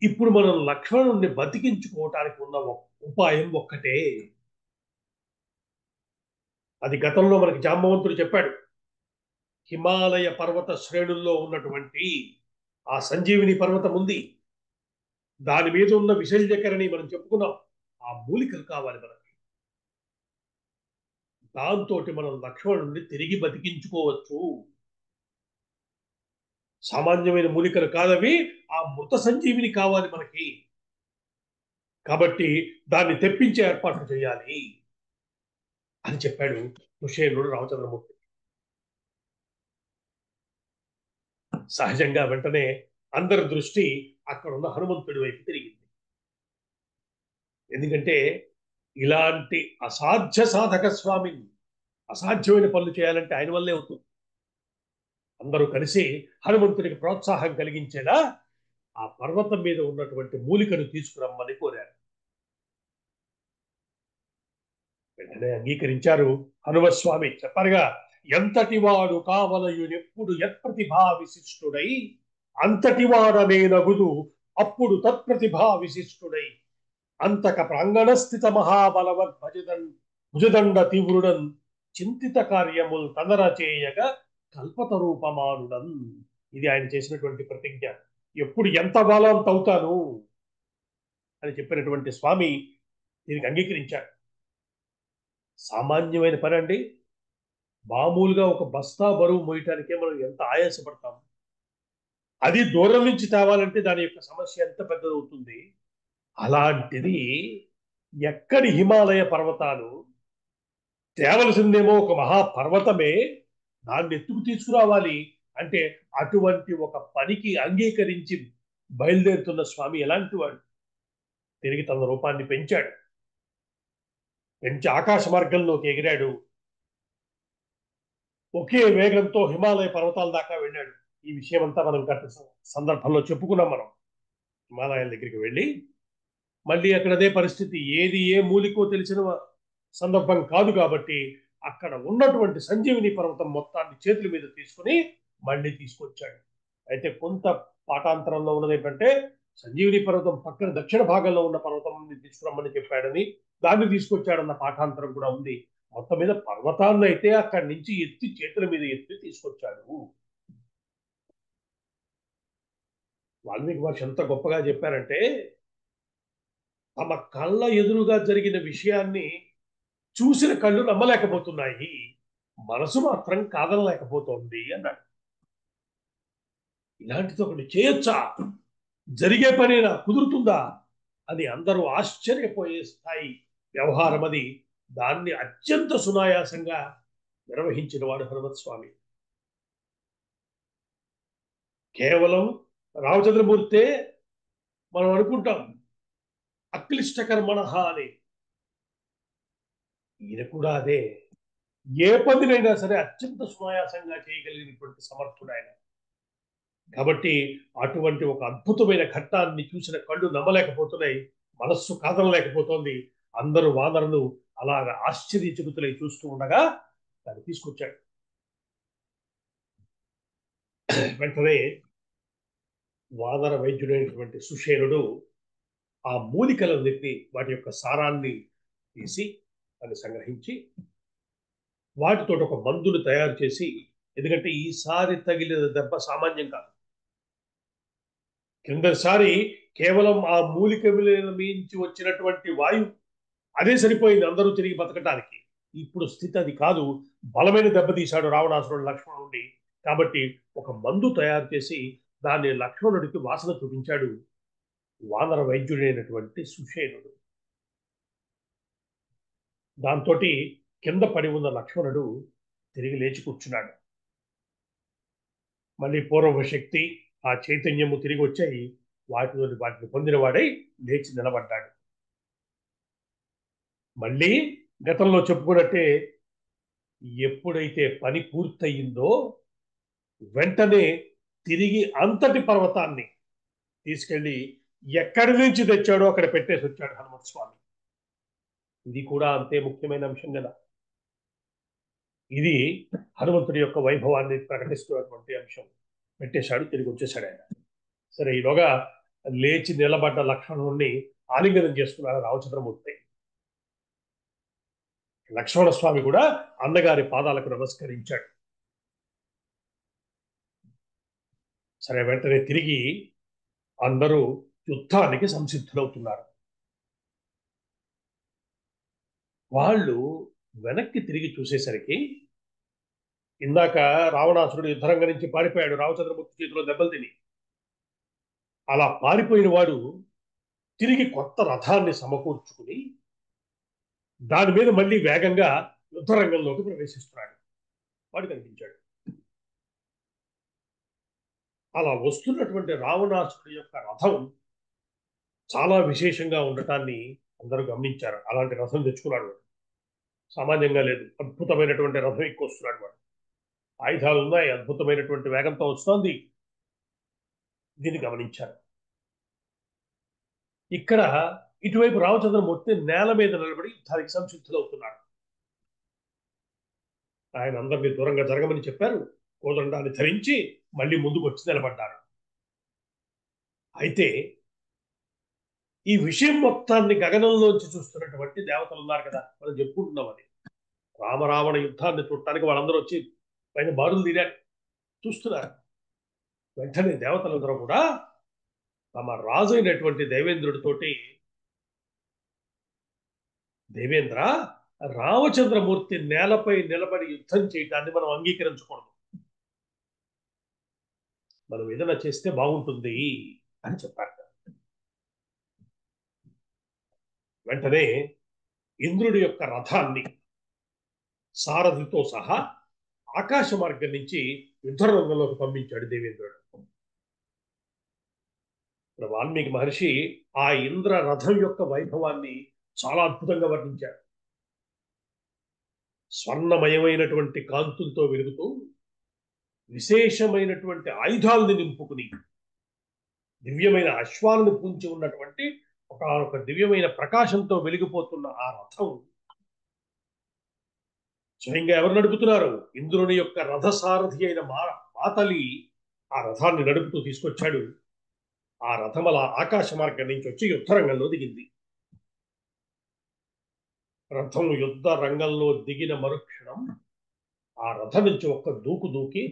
ఇప్పుడు మనం లక్ష్మణుణ్ణి బతికించుకోవటానికి ఉన్న ఉపాయం ఒక్కటే. అది గతంలో మనకి జాంబవంతుడు చెప్పాడు. హిమాలయ పర్వత శ్రేణుల్లో ఉన్నటువంటి ఆ సంజీవిని పర్వతం ఉంది. దాని మీద ఉన్న విశల్యకరణి మనం చెప్పుకున్నాం. ఆ మూలికలు కావాలి మనకి. దాంతో మనం లక్ష్మణుడిని తిరిగి బతికించుకోవచ్చు. సామాన్యమైన మూలికలు కాదవి, ఆ మృత సంజీవిని కావాలి మనకి. కాబట్టి దాన్ని తెప్పించే ఏర్పాట్లు చేయాలి అని చెప్పాడు సుషేనుడు రామచంద్రమూర్తి. సహజంగా వెంటనే అందరి దృష్టి అక్కడ ఉన్న హనుమంతుడి వైపు తిరిగింది. ఎందుకంటే ఇలాంటి అసాధ్య సాధక స్వామిని అసాధ్యమైన పనులు చేయాలంటే ఆయన వల్లే అవుతుంది. అందరూ కలిసి హనుమంతుడికి ప్రోత్సాహం కలిగించేలా ఆ పర్వతం మీద ఉన్నటువంటి మూలికను తీసుకురమ్మని కోరారు. వెంటనే అంగీకరించారు హనుమస్వామి. చెప్పారుగా, ఎంతటి వాడు కావలయునెప్పుడు యత్ప్రతిభా విశిష్టుడై అంతటి వాడనేనగుదు అప్పుడు తత్ప్రతిభా విశిష్టుడై అంతక ప్రాంగణ స్థిత మహాబలవద్ భజదన్ భుజదండ తీవ్రుడన్ చింతిత కార్యముల్ తనర చేయగా కల్పతరూపమానుడన్. ఇది ఆయన చేసినటువంటి ప్రతిజ్ఞ. ఎప్పుడు ఎంత బలం తవ్వుతాను అని చెప్పినటువంటి స్వామి దీనికి అంగీకరించాడు. సామాన్యమైన పని అండి. మామూలుగా ఒక బస్తా బరువు మోయటానికే మనం ఎంత ఆయాసపడతాం. అది దూరం నుంచి తేవాలంటే దాని యొక్క సమస్య ఎంత పెద్దదవుతుంది. అలాంటిది ఎక్కడి హిమాలయ పర్వతాలు తేవలసిందేమో ఒక మహాపర్వతమే, దాన్ని ఎత్తుకు తీసుకురావాలి అంటే అటువంటి ఒక పనికి అంగీకరించి బయలుదేరుతున్న స్వామి ఎలాంటి వాడు. తిరిగి తన రూపాన్ని పెంచాడు. పెంచి ఆకాశ మార్గంలోకి ఎగిరాడు. ఒకే వేగంతో హిమాలయ పర్వతాల దాకా వెళ్ళాడు. ఈ విషయం అంతా మనం గత సందర్భంలో చెప్పుకున్నాం. మనం హిమాలయాల దగ్గరికి వెళ్ళి మళ్ళీ అక్కడ అదే పరిస్థితి. ఏది ఏ మూలికో తెలిసిన సందర్భం కాదు కాబట్టి అక్కడ ఉన్నటువంటి సంజీవిని పర్వతం మొత్తాన్ని చేతుల మీద తీసుకుని మళ్ళీ తీసుకొచ్చాడు. అయితే కొంత పాఠాంతరంలో ఉన్నది ఏంటంటే, సంజీవిని పర్వతం పక్కన దక్షిణ భాగంలో ఉన్న పర్వతం తీసుకురమ్మని చెప్పాడని, దాన్ని తీసుకొచ్చాడన్న పాఠాంతరం కూడా ఉంది. మొత్తం మీద పర్వతాన్ని అయితే అక్కడి నుంచి ఎత్తి చేతుల మీద ఎత్తి తీసుకొచ్చాడు. వాల్మీకి మహర్షి ఎంత గొప్పగా చెప్పారంటే, తమ కళ్ళ ఎదురుగా జరిగిన విషయాన్ని చూసిన కళ్ళు నమ్మలేకపోతున్నాయి, మనసు మాత్రం కాదనలేకపోతోంది అన్నాడు. ఇలాంటిది ఒకటి చేయొచ్చా, జరిగే పనేనా, కుదురుతుందా అని అందరూ ఆశ్చర్యపోయే స్థాయి వ్యవహారం అది. దాన్ని అత్యంత సునాయాసంగా నిర్వహించిన వాడు హనుమత్ స్వామి. కేవలం రామచంద్రమూర్తే మనం అనుకుంటాం అక్లిష్టకర్మణ అని. ఈయన కూడా అదే. ఏ పనినైనా సరే అత్యంత సునాయాసంగా చేయగలిగినటువంటి సమర్థుడు ఆయన. కాబట్టి అటువంటి ఒక అద్భుతమైన ఘట్టాన్ని చూసిన కళ్ళు నమ్మలేకపోతున్నాయి, మనస్సు కాదనలేకపోతోంది. అందరూ వానరులు అలాగా ఆశ్చర్యచకితులై చూస్తూ ఉండగా దాన్ని తీసుకొచ్చాడు. వెంటనే వానర వైద్యుడైనటువంటి సుషేనుడు ఆ మూలికలను నెట్టి వాటి యొక్క సారాన్ని తీసి దాన్ని సంగ్రహించి వాటితో ఒక మందును తయారు చేసి, ఎందుకంటే ఈసారి తగిలిన దెబ్బ సామాన్యం కాదు. కిందసారి కేవలం ఆ మూలిక మించి వచ్చినటువంటి వాయువు అదే సరిపోయింది అందరూ తిరిగి బతకటానికి. ఇప్పుడు స్థితి అది కాదు. బలమైన దెబ్బతీశాడు రావణాసురుడు లక్ష్మణుడి. కాబట్టి ఒక మందు తయారు చేసి దాన్ని లక్ష్మణుడికి వాసన చూపించాడు వానర వైద్యుడైనటువంటి సుషేనుడు. దాంతో కింద పడి ఉన్న లక్ష్మణుడు తిరిగి లేచి కూర్చున్నాడు. మళ్ళీ పూర్వ శక్తి ఆ చైతన్యము తిరిగి వచ్చాయి. వాటిని పొందిన వాడై లేచి నిలబడ్డాడు. మళ్ళీ గతంలో చెప్పుకున్నట్టే ఎప్పుడైతే పని పూర్తయిందో వెంటనే తిరిగి అంతటి పర్వతాన్ని తీసుకెళ్లి ఎక్కడి నుంచి తెచ్చాడో అక్కడ పెట్టేసి వచ్చాడు హనుమత్ స్వామి. ఇది కూడా అంతే ముఖ్యమైన అంశం కదా. ఇది హనుమంతుడి యొక్క వైభవాన్ని ప్రకటిస్తున్నటువంటి అంశం. పెట్టేశాడు, తిరిగి వచ్చేసాడు ఆయన. సరే, ఈలోగా లేచి నిలబడ్డ లక్ష్మణుడిని ఆలింగనం చేసుకున్నాడు రామచంద్రమూర్తి. లక్ష్మణ స్వామి కూడా అన్నగారి పాదాలకు నమస్కరించాడు. సరే, వెంటనే తిరిగి అందరూ యుద్ధానికి సంసిద్ధులవుతున్నారు. వాళ్ళు వెనక్కి తిరిగి చూసేసరికి ఇందాక రావణాసురుడు యుద్ధరంగం నుంచి పారిపోయాడు రామచంద్రమూర్తి చేతిలో దెబ్బలు తిని. అలా పారిపోయిన వాడు తిరిగి కొత్త రథాన్ని సమకూర్చుకుని దాని మీద మళ్ళీ వేగంగా యుద్ధరంగంలోకి ప్రవేశిస్తున్నాడు. వాడు కనిపించాడు. అలా వస్తున్నటువంటి రావణాసురుడి యొక్క రథం చాలా విశేషంగా ఉండటాన్ని అందరూ గమనించారు. అలాంటి రథం తెచ్చుకున్నాడు వాడు. సామాన్యంగా లేదు. అద్భుతమైనటువంటి రథం ఎక్కువ వస్తున్నాడు వాడు. ఆయుధాలు ఉన్నాయి, అద్భుతమైనటువంటి వేగంతో వస్తోంది. దీన్ని గమనించారు. ఇక్కడ ఇటువైపు రామచంద్రమూర్తి నేల మీద నిలబడి యుద్ధానికి సంసిద్ధులవుతున్నాడు. ఆయన అందరినీ దూరంగా జరగమని చెప్పారు. కోదండాన్ని ధరించి మళ్ళీ ముందుకు వచ్చి నిలబడ్డారు. అయితే ఈ విషయం మొత్తాన్ని గగనంలోంచి చూస్తున్నటువంటి దేవతలు ఉన్నారు కదా, మనం చెప్పుకుంటున్నాం అది. రామరావణ యుద్ధాన్ని చూడటానికి వాళ్ళందరూ వచ్చి పైన బారులు తీరారు, చూస్తున్నారు. వెంటనే దేవతలందరూ కూడా తమ రాజు అయినటువంటి దేవేంద్రుడితోటి, దేవేంద్ర, రామచంద్రమూర్తి నేలపై నిలబడి యుద్ధం చేయటాన్ని మనం అంగీకరించకూడదు, మనం ఏదైనా చేస్తే బాగుంటుంది అని చెప్పారు. వెంటనే ఇంద్రుడి యొక్క రథాన్ని సారథితో సహా ఆకాశ మార్గం నుంచి యుద్ధరంగంలోకి పంపించాడు దేవేంద్రుడు. వాల్మీకి మహర్షి ఆ ఇంద్ర రథం యొక్క వైభవాన్ని చాలా అద్భుతంగా వర్ణించారు. స్వర్ణమయమైనటువంటి కాంతులతో వెలుగుతూ విశేషమైనటువంటి ఆయుధాలను నింపుకుని దివ్యమైన అశ్వాలను పూంచి ఉన్నటువంటి ఒక దివ్యమైన ప్రకాశంతో వెలిగిపోతున్న ఆ రథం స్వయంగా ఎవరు నడుపుతున్నారు? ఇంద్రుని యొక్క రథసారథి అయిన మాతలి ఆ రథాన్ని నడుపుతూ తీసుకొచ్చాడు. ఆ రథం అలా ఆకాశ మార్గం నుంచి వచ్చి యుద్ధ రంగంలో దిగింది. రథం యుద్ధ రంగంలో దిగిన మరుక్షణం ఆ రథం నుంచి ఒక్క దూకు దూకి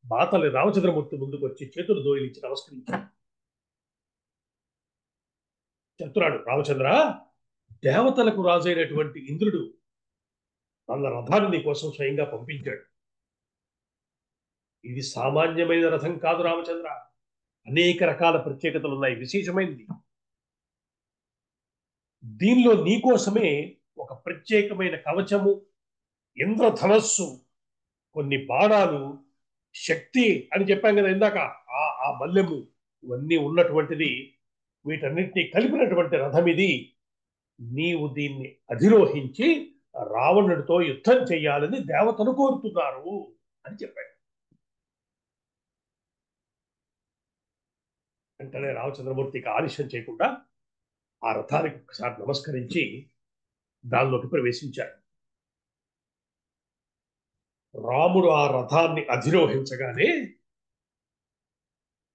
మాతలి రామచంద్రమూర్తి ముందుకు వచ్చి చేతులు దోయిలించి నమస్కరించాడు. చెప్తున్నాడు, రామచంద్ర, దేవతలకు రాజైనటువంటి ఇంద్రుడు తన రథాన్ని నీ కోసం స్వయంగా పంపించాడు. ఇది సామాన్యమైన రథం కాదు రామచంద్ర, అనేక రకాల ప్రత్యేకతలు ఉన్నాయి, విశేషమైనది. దీనిలో నీకోసమే ఒక ప్రత్యేకమైన కవచము, ఇంద్రధనస్సు, కొన్ని బాణాలు, శక్తి అని చెప్పాం కదా ఇందాక, ఆ మల్లెము, ఇవన్నీ ఉన్నటువంటిది. వీటన్నిటినీ కలిపినటువంటి రథం ఇది. నీవు దీన్ని అధిరోహించి రావణుడితో యుద్ధం చెయ్యాలని దేవతలు కోరుతున్నారు అని చెప్పాడు. వెంటనే రామచంద్రమూర్తికి ఆలస్యం చేయకుండా ఆ రథానికి ఒకసారి నమస్కరించి దానిలోకి ప్రవేశించాడు. రాముడు ఆ రథాన్ని అధిరోహించగానే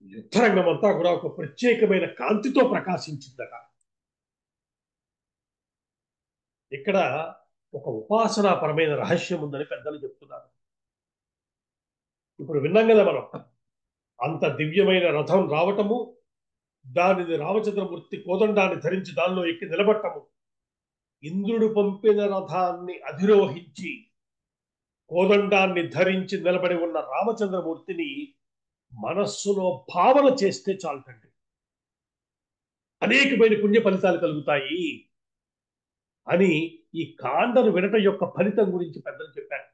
యుద్ధరంగం అంతా కూడా ఒక ప్రత్యేకమైన కాంతితో ప్రకాశించిందట. ఇక్కడ ఒక ఉపాసనాపరమైన రహస్యం ఉందని పెద్దలు చెప్తున్నారు. ఇప్పుడు విన్నాం కదా మనం, అంత దివ్యమైన రథం రావటము, దానిని రామచంద్రమూర్తి కోదండాన్ని ధరించి దానిలో ఎక్కి నిలబట్టము, ఇంద్రుడు పంపిన రథాన్ని అధిరోహించి కోదండాన్ని ధరించి నిలబడి ఉన్న రామచంద్రమూర్తిని మనస్సులో భావన చేస్తే చాలుతండి, అనేకమైన పుణ్య ఫలితాలు కలుగుతాయి అని ఈ కాండను వినటం యొక్క ఫలితం గురించి పెద్దలు చెప్పారు.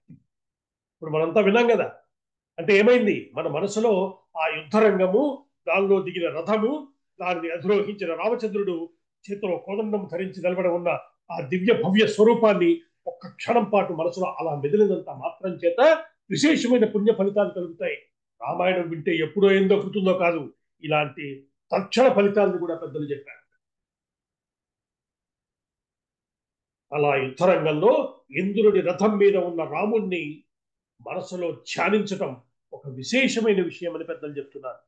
ఇప్పుడు మనంతా విన్నాం కదా, అంటే ఏమైంది? మన మనసులో ఆ యుద్ధరంగము, దానిలో దిగిన రథము, దానిని అధిరోహించిన రామచంద్రుడు చేతిలో కోదండం ధరించి నిలబడి ఉన్న ఆ దివ్య భవ్య స్వరూపాన్ని ఒక్క క్షణం పాటు మనసులో అలా మెదిలినంత మాత్రం చేత విశేషమైన పుణ్య ఫలితాలు కలుగుతాయి. రామాయణం వింటే ఎప్పుడో ఏందో పుడుతుందో కాదు, ఇలాంటి తక్షణ ఫలితాలను కూడా పెద్దలు చెప్పారు. అలా యుద్ధరంగంలో ఇంద్రుడి రథం మీద ఉన్న రాముణ్ణి మనసులో ధ్యానించటం ఒక విశేషమైన విషయం అని పెద్దలు చెప్తున్నారు.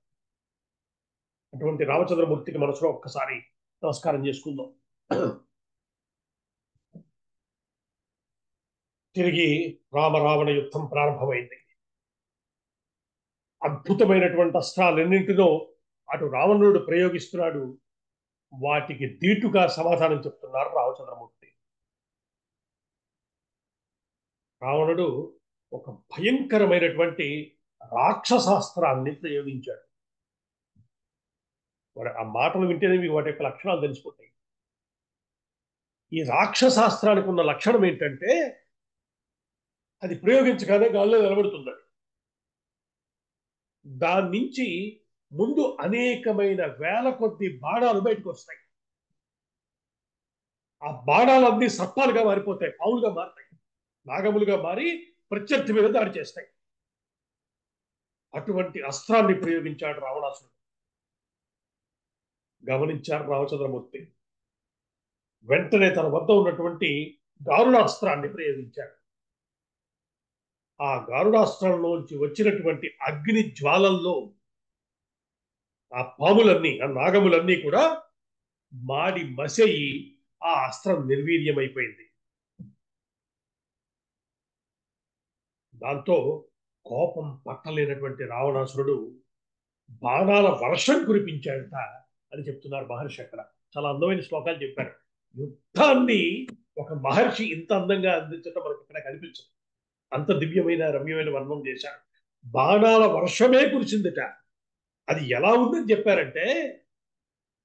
అటువంటి రామచంద్రమూర్తికి మనసులో ఒక్కసారి నమస్కారం చేసుకుందాం. తిరిగి రామరావణ యుద్ధం ప్రారంభమైంది. అద్భుతమైనటువంటి అస్త్రాలన్నింటిలో అటు రావణుడు ప్రయోగిస్తున్నాడు, వాటికి దీటుగా సమాధానం చెప్తున్నారు రామచంద్రమూర్తి. రావణుడు ఒక భయంకరమైనటువంటి రాక్షసాస్త్రాన్ని ప్రయోగించాడు. ఆ మాటలు వింటేనే మీకు వాటి యొక్క లక్షణాలు తెలిసిపోతాయి. ఈ రాక్షసాస్త్రానికి ఉన్న లక్షణం ఏంటంటే, అది ప్రయోగించగానే గాల్లో నిలబడుతుంది. దాని నుంచి ముందు అనేకమైన వేల కొద్ది బాణాలు బయటకు వస్తాయి. ఆ బాణాలన్నీ సర్పాలుగా మారిపోతాయి, పావులుగా మారుతాయి, నాగములుగా మారి ప్రత్యర్థి మీద దాడి చేస్తాయి. అటువంటి అస్త్రాన్ని ప్రయోగించాడు రావణాసురుడు. గమనించారు రామచంద్రమూర్తి. వెంటనే తన వద్ద ఉన్నటువంటి గారుడాస్త్రాన్ని ప్రయోగించాడు. ఆ గారుడాస్త్రంలోంచి వచ్చినటువంటి అగ్ని జ్వాలల్లో ఆ పాములన్నీ, ఆ నాగములన్నీ కూడా మాడి మసయి ఆ అస్త్రం నిర్వీర్యమైపోయింది. దాంతో కోపం పట్టలేనటువంటి రావణాసురుడు బాణాల వర్షం కురిపించాడట అని చెప్తున్నారు మహర్షి. అక్కడ చాలా అందమైన శ్లోకాలు చెప్పారు. యుద్ధాన్ని ఒక మహర్షి ఇంత అందంగా అందించడం మనకి ఇక్కడ కనిపించదు. అంత దివ్యమైన రమ్యమైన వర్ణం చేశారు. బాణాల వర్షమే కురిసిందిట. అది ఎలా ఉందని చెప్పారంటే,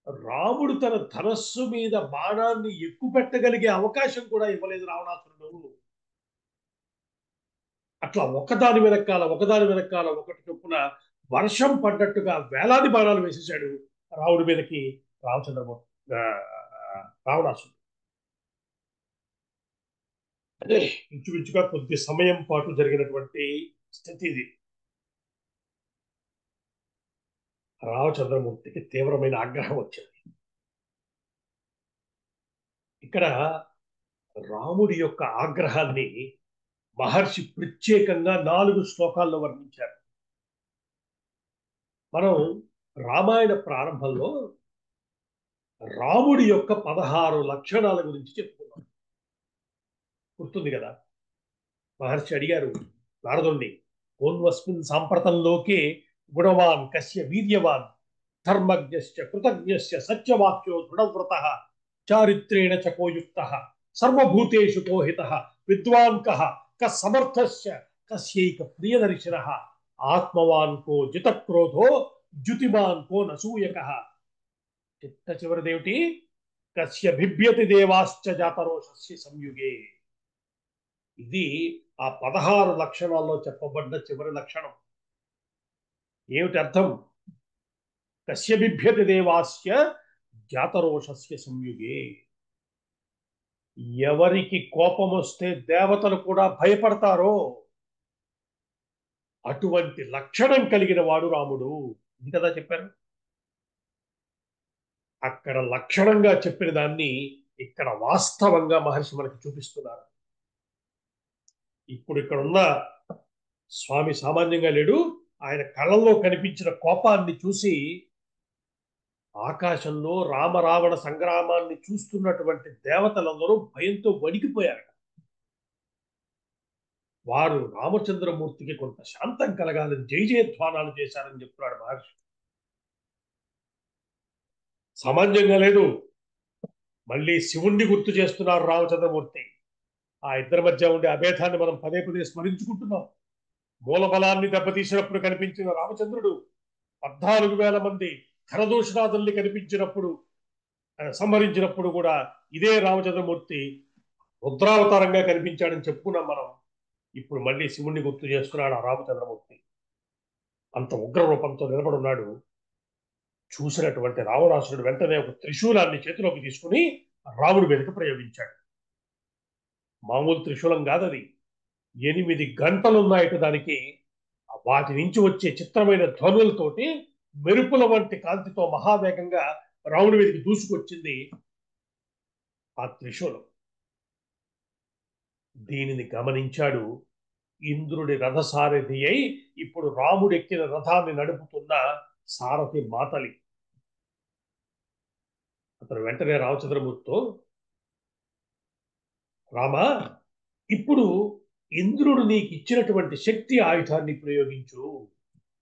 రాముడు తన ధనస్సు మీద బాణాన్ని ఎక్కుపెట్టగలిగే అవకాశం కూడా ఇవ్వలేదు రావణాసురుడు. అట్లా ఒకదాని వెనకాల ఒకటి చొప్పున వర్షం పడ్డట్టుగా వేలాది బాణాలు వేసేశాడు రాముడి మీదకి రామచంద్రమూర్తి, రావణాసురుడు. అదే ఇంచుమించుగా కొద్ది సమయం పాటు జరిగినటువంటి స్థితి ఇది. రామచంద్రమూర్తికి తీవ్రమైన ఆగ్రహం వచ్చింది. ఇక్కడ రాముడి యొక్క ఆగ్రహాన్ని మహర్షి ప్రత్యేకంగా 4 శ్లోకాల్లో వర్ణించారు. మనం రామాయణ ప్రారంభంలో రాముడి యొక్క 16 లక్షణాల గురించి చెప్పుకున్నాం. గుర్తుంది కదా? మహర్షి అడిగారు నారదుణ్ణి, కోన్వస్మిన్ సాంప్రతంలోకే గుణవాన్ కస్య వీర్యవాన్ ధర్మజ్ఞశ్చ కృతజ్ఞశ్చ సత్యవాక్యో దృఢవ్రతః చారిత్రేణ చకోయుక్తః సర్వభూతేషు కోహితః విద్వాన్ కః కస్సమర్థస్య కస్యైక ప్రియదర్శనః ఆత్మవాన్ కో జితక్రోధో జ్యుతిమాన్ కో నసూయకః. చిట్ట చివరిదేమిటి? కస్య బిభ్యతి దేవాశ్చ జాతరోషస్య సంయుగే. ఇది ఆ 16 లక్షణాల్లో చెప్పబడ్డ చివరి లక్షణం. ఏమిటి అర్థం? కస్య బిభ్యతి దేవాస్య జాతరోషస్య సంయుగే. ఎవరికి కోపం వస్తే దేవతలు కూడా భయపడతారో అటువంటి లక్షణం కలిగిన వాడు రాముడు. ఇది కదా చెప్పారు. అక్కడ లక్షణంగా చెప్పిన దాన్ని ఇక్కడ వాస్తవంగా మహర్షి మనకి చూపిస్తున్నారు. ఇప్పుడు ఇక్కడ ఉన్న స్వామి సామాన్యంగా లేడు. ఆయన కళ్ళల్లో కనిపించిన కోపాన్ని చూసి ఆకాశంలో రామరావణ సంగ్రామాన్ని చూస్తున్నటువంటి దేవతలందరూ భయంతో వణికిపోయారు. వారు రామచంద్రమూర్తికి కొంత శాంతం కలగాలని జయ జయధ్వానాలు చేశారని చెప్తున్నాడు మహర్షి. సామాన్యంగా లేదు. మళ్ళీ శివుణ్ణి గుర్తు చేస్తున్నారు రామచంద్రమూర్తి. ఆ ఇద్దరి మధ్య ఉండే అభేదాన్ని మనం పదే పదే స్మరించుకుంటున్నాం. మూల బలాన్ని దెబ్బతీసినప్పుడు కనిపించిన రామచంద్రుడు 14,000 మంది ఖరదూషణాదుల్ని కనిపించినప్పుడు సంహరించినప్పుడు కూడా ఇదే రామచంద్రమూర్తి రుద్రావతారంగా కనిపించాడని చెప్పుకున్నాం మనం. ఇప్పుడు మళ్ళీ శివుణ్ణి గుర్తు చేస్తున్నాడు ఆ రామచంద్రమూర్తి. అంత ఉగ్ర రూపంతో నిలబడున్నాడు. చూసినటువంటి రావణాసురుడు వెంటనే ఒక త్రిశూలాన్ని చేతిలోకి తీసుకుని రాముడి మీదకి ప్రయోగించాడు. మామూలు త్రిశూలం కాదది. 8 గంటలున్నాయట దానికి. వాటి నుంచి వచ్చే చిత్రమైన ధ్వనులతోటి మెరుపుల వంటి కాంతితో మహావేగంగా రాముడి మీదకి దూసుకొచ్చింది ఆ త్రిశూలం. దీనిని గమనించాడు ఇంద్రుడి రథసారథి అయి ఇప్పుడు రాముడెక్కిన రథాన్ని నడుపుతున్న సారథి మాతలి. అతను వెంటనే రామచంద్రమూర్తితో, రామా, ఇప్పుడు ఇంద్రుడు నీకు ఇచ్చినటువంటి శక్తి ఆయుధాన్ని ప్రయోగించు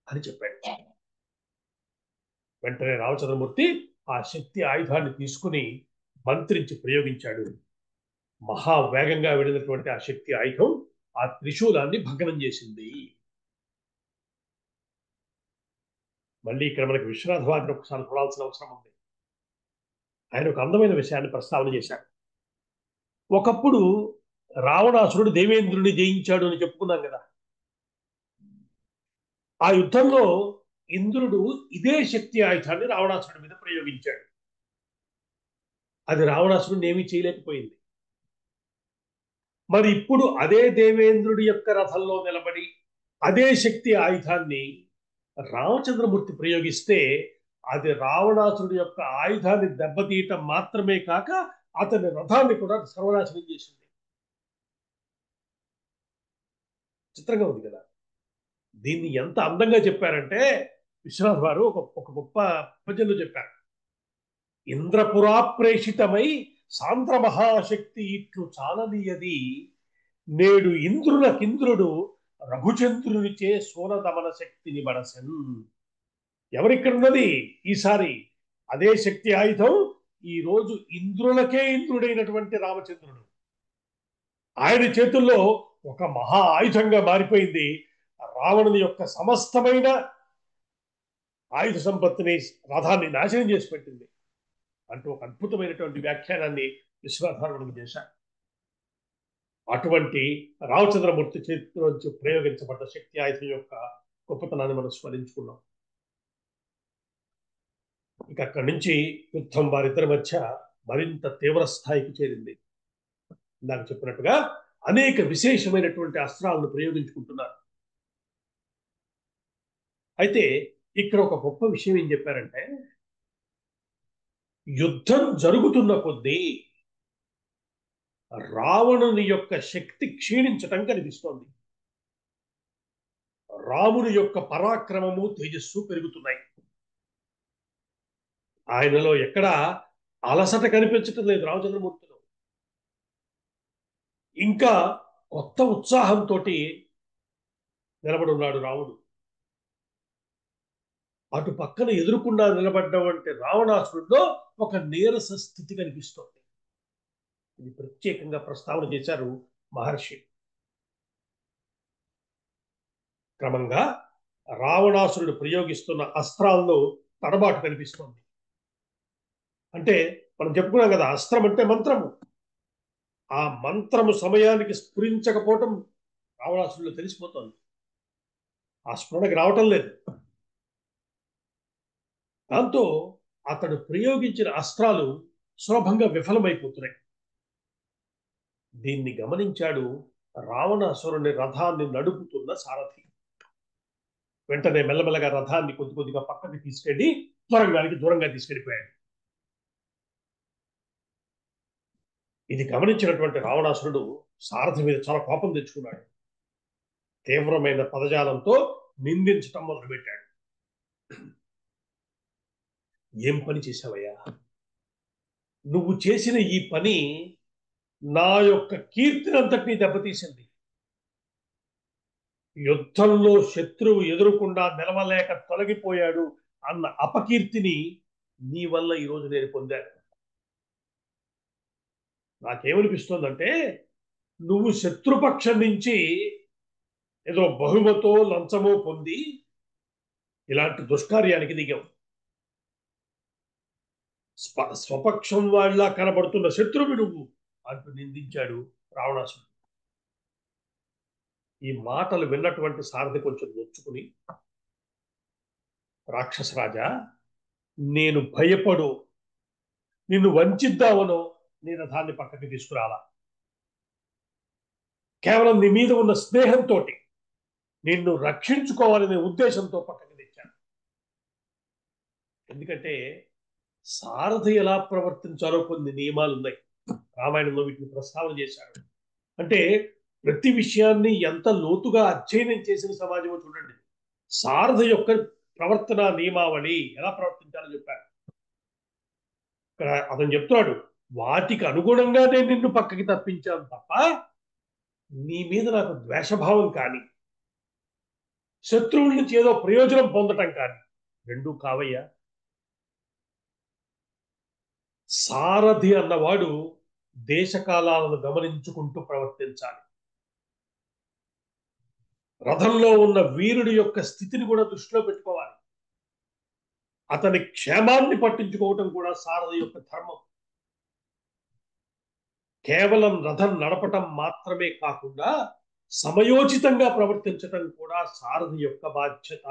అని చెప్పాడు. వెంటనే రామచంద్రమూర్తి ఆ శక్తి ఆయుధాన్ని తీసుకుని మంత్రించి ప్రయోగించాడు. మహావేగంగా వెళ్ళినటువంటి ఆ శక్తి ఆయుధం ఆ త్రిశూలాన్ని భగ్నం చేసింది. మళ్ళీ ఇక్కడ మనకి విశ్వనాథ వారిని ఒకసారి చూడాల్సిన అవసరం ఉంది. ఆయన ఒక అందమైన విషయాన్ని ప్రస్తావన చేశారు. ఒకప్పుడు రావణాసురుడు దేవేంద్రుని జయించాడు అని చెప్పుకున్నాం కదా. ఆ యుద్ధంలో ఇంద్రుడు ఇదే శక్తి ఆయుధాన్ని రావణాసురుడి మీద ప్రయోగించాడు. అది రావణాసురుడిని ఏమీ చేయలేకపోయింది. మరి ఇప్పుడు అదే దేవేంద్రుడి యొక్క రథంలో నిలబడి అదే శక్తి ఆయుధాన్ని రామచంద్రమూర్తి ప్రయోగిస్తే అది రావణాసురుడి యొక్క ఆయుధాన్ని దెబ్బతీయటం మాత్రమే కాక అతని రథాన్ని కూడా సర్వనాశనం చేసింది. చిత్రంగా ఉంది కదా. దీన్ని ఎంత అందంగా చెప్పారంటే విశ్వనాథ్ వారు ఒక గొప్ప పద్యంలో చెప్పారు. ఇంద్రపురాప్రేషితమై సాంద్ర మహాశక్తి ఇట్లు చాలనియది నేడు ఇంద్రులకింద్రుడు రఘుచంద్రునిచే సోనదమన శక్తిని బడసెన్. ఎవరిక్కడున్నది ఈసారి? అదే శక్తి ఆయుధం ఈ రోజు ఇంద్రులకే ఇంద్రుడైనటువంటి రామచంద్రుడు. ఆయన చేతుల్లో ఒక మహా ఆయుధంగా మారిపోయింది. రావణుని యొక్క సమస్తమైన ఆయుధ సంపత్తిని, రథాన్ని నాశనం చేసి పెట్టింది అంటూ ఒక అద్భుతమైనటువంటి వ్యాఖ్యానాన్ని విశ్వాధారణకు చేశారు. అటువంటి రామచంద్రమూర్తి చేతిలోంచి ప్రయోగించబడ్డ శక్తి ఆయుధం యొక్క గొప్పతనాన్ని మనం స్మరించుకున్నాం. ఇక అక్కడి నుంచి యుద్ధం వారిద్దరి మధ్య మరింత తీవ్ర స్థాయికి చేరింది. నాకు చెప్పినట్టుగా అనేక విశేషమైనటువంటి అస్త్రాలను ప్రయోగించుకుంటున్నారు. అయితే ఇక్కడ ఒక గొప్ప విషయం ఏం చెప్పారంటే, యుద్ధం జరుగుతున్న కొద్దీ రావణుని యొక్క శక్తి క్షీణించటం కనిపిస్తోంది. రాముని యొక్క పరాక్రమము, తేజస్సు పెరుగుతున్నాయి. ఆయనలో ఎక్కడా అలసట కనిపించటం లేదు రామచంద్రమూర్తిలో. ఇంకా కొత్త ఉత్సాహంతో నిలబడున్నాడు రాముడు. అటు పక్కన ఎదురుకుండా నిలబడ్డవంటి రావణాసురుడిలో ఒక నీరస స్థితి కనిపిస్తోంది. ఇది ప్రత్యేకంగా ప్రస్తావన చేశారు మహర్షి. క్రమంగా రావణాసురుడు ప్రయోగిస్తున్న అస్త్రాల్లో తడబాటు కనిపిస్తోంది. అంటే మనం చెప్పుకున్నాం కదా, అస్త్రం అంటే మంత్రము. ఆ మంత్రము సమయానికి స్ఫురించకపోవటం రావణాసురుడిలో తెలిసిపోతోంది. ఆ స్ఫురణకి రావటం లేదు. దాంతో అతడు ప్రయోగించిన అస్త్రాలు సులభంగా విఫలమైపోతున్నాయి. దీన్ని గమనించాడు రావణాసురుని రథాన్ని నడుపుతున్న సారథి. వెంటనే మెల్లమెల్లగా రథాన్ని కొద్ది కొద్దిగా పక్కకి తీసుకెళ్లి త్వరంగానికి దూరంగా తీసుకెళ్లిపోయాడు. ఇది గమనించినటువంటి రావణాసురుడు సారథి మీద చాలా కోపం తెచ్చుకున్నాడు. తీవ్రమైన పదజాలంతో నిందించటం మొదలుపెట్టాడు. ఏం పని చేశావయ్యా? నువ్వు చేసిన ఈ పని నా యొక్క కీర్తినంతటినీ దెబ్బతీసింది. యుద్ధంలో శత్రువు ఎదురుకుండా నిలవలేక తొలగిపోయాడు అన్న అపకీర్తిని నీ వల్ల ఈరోజు నేను పొందాను. నాకేమనిపిస్తోందంటే, నువ్వు శత్రుపక్షం నుంచి ఏదో బహుమతో లంచమో పొంది ఇలాంటి దుష్కార్యానికి దిగావు. స్వపక్షం వాళ్ళ కనబడుతున్న శత్రువు నువ్వు అంటూ నిందించాడు రావణాసురుడు. ఈ మాటలు విన్నటువంటి సారథి కొంచెం నొచ్చుకుని, రాక్షసరాజా, నేను భయపడు నిన్ను వంచిద్దామనో నీ రథాన్ని పక్కకి తీసుకురాలా. కేవలం నీ మీద ఉన్న స్నేహంతో, నిన్ను రక్షించుకోవాలనే ఉద్దేశంతో పక్కకి తెచ్చాను. ఎందుకంటే సారథి ఎలా ప్రవర్తించాలో కొన్ని నియమాలు ఉన్నాయి. రామాయణంలో వీటిని ప్రస్తావన చేశాడు. అంటే ప్రతి విషయాన్ని ఎంత లోతుగా అధ్యయనం చేసిన సమాజమో చూడండి. సారథి యొక్క ప్రవర్తన నియమావళి ఎలా ప్రవర్తించాలో చెప్పారు. ఇక్కడ అతను చెప్తున్నాడు, వాటికి అనుగుణంగా నేను నిన్ను పక్కకి తప్పించాను తప్ప నీ మీద నాకు ద్వేషభావం కానీ, శత్రువుల నుంచి ఏదో ప్రయోజనం పొందటం కానీ రెండూ కావయ్యా. సారథి అన్నవాడు దేశకాలాలను గమనించుకుంటూ ప్రవర్తించాలి. రథంలో ఉన్న వీరుడి యొక్క స్థితిని కూడా దృష్టిలో పెట్టుకోవాలి. అతని క్షేమాన్ని పట్టించుకోవటం కూడా సారథి యొక్క ధర్మం. కేవలం రథం నడపటం మాత్రమే కాకుండా సమయోచితంగా ప్రవర్తించటం కూడా సారథి యొక్క బాధ్యత.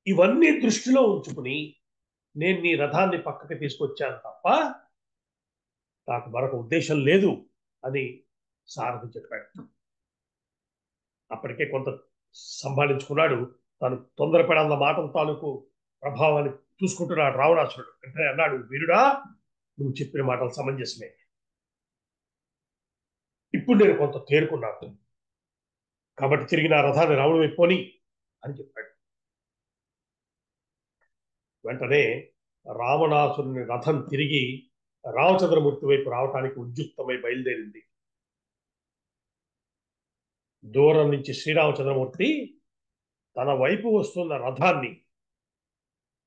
ఇవన్నీ దృష్టిలో ఉంచుకుని నేను నీ రథాన్ని పక్కకి తీసుకొచ్చాను తప్ప నాకు మరొక ఉద్దేశం లేదు అని సారథి చెప్పాడు. అప్పటికే కొంత సంభాళించుకున్నాడు. తాను తొందరపడన్న మాటల తాలూకు ప్రభావాన్ని చూసుకుంటున్నాడు రావణాసురుడు. వెంటనే అన్నాడు, వీరుడా, నువ్వు చెప్పిన మాటలు సమంజసమే. ఇప్పుడు నేను కొంత తేరుకున్నాను కాబట్టి తిరిగి నా రథాన్ని రావడం అయిపోని అని చెప్పాడు. వెంటనే రావణాసురుని రథం తిరిగి రామచంద్రమూర్తి వైపు రావటానికి ఉద్యుక్తమై బయలుదేరింది. దూరం నుంచి శ్రీరామచంద్రమూర్తి తన వైపు వస్తున్న రథాన్ని,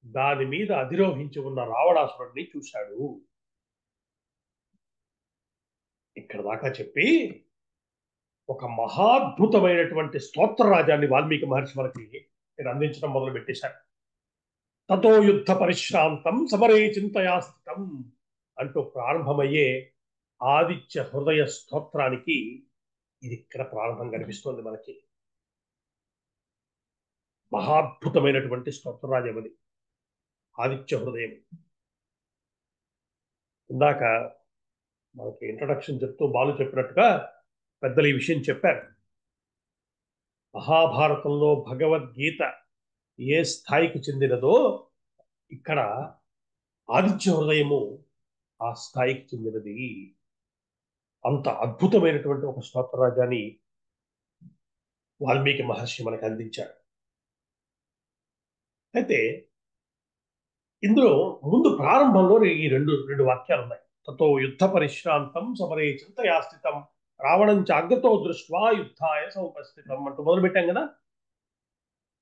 దాని మీద అధిరోహించి ఉన్న రావణాసురుడిని చూశాడు. ఇక్కడ దాకా చెప్పి ఒక మహాద్భుతమైనటువంటి స్తోత్ర రాజాన్ని వాల్మీకి మహర్షి మనకి అందించడం మొదలు పెట్టేశారు. తతో యుద్ధ పరిశ్రాంతం సమరే చింతయా స్థితం అంటూ ప్రారంభమయ్యే ఆదిత్య హృదయ స్తోత్రానికి ఇది ఇక్కడ ప్రారంభం కనిపిస్తోంది మనకి. మహాద్భుతమైనటువంటి స్తోత్రరాజమది ఆదిత్య హృదయం. ఇందాక మనకి ఇంట్రడక్షన్ చెప్తూ బాలు చెప్పినట్టుగా పెద్దలు ఈ విషయం చెప్పారు. మహాభారతంలో భగవద్గీత ఏ స్థాయికి చెందినదో ఇక్కడ ఆదిత్య హృదయము ఆ స్థాయికి చెందినది. అంత అద్భుతమైనటువంటి ఒక స్తోత్రరాజాన్ని వాల్మీకి మహర్షి మనకు అందించాడు. అయితే ఇందులో ముందు ప్రారంభంలో ఈ రెండు వాక్యాలు ఉన్నాయి. తతో యుద్ధ పరిశ్రాంతం సమరే చింతయా స్థితం రావణం చాగ్రతో దృష్ట్వా యుద్ధాయ సముపస్థితం అంటూ మొదలుపెట్టాం కదా.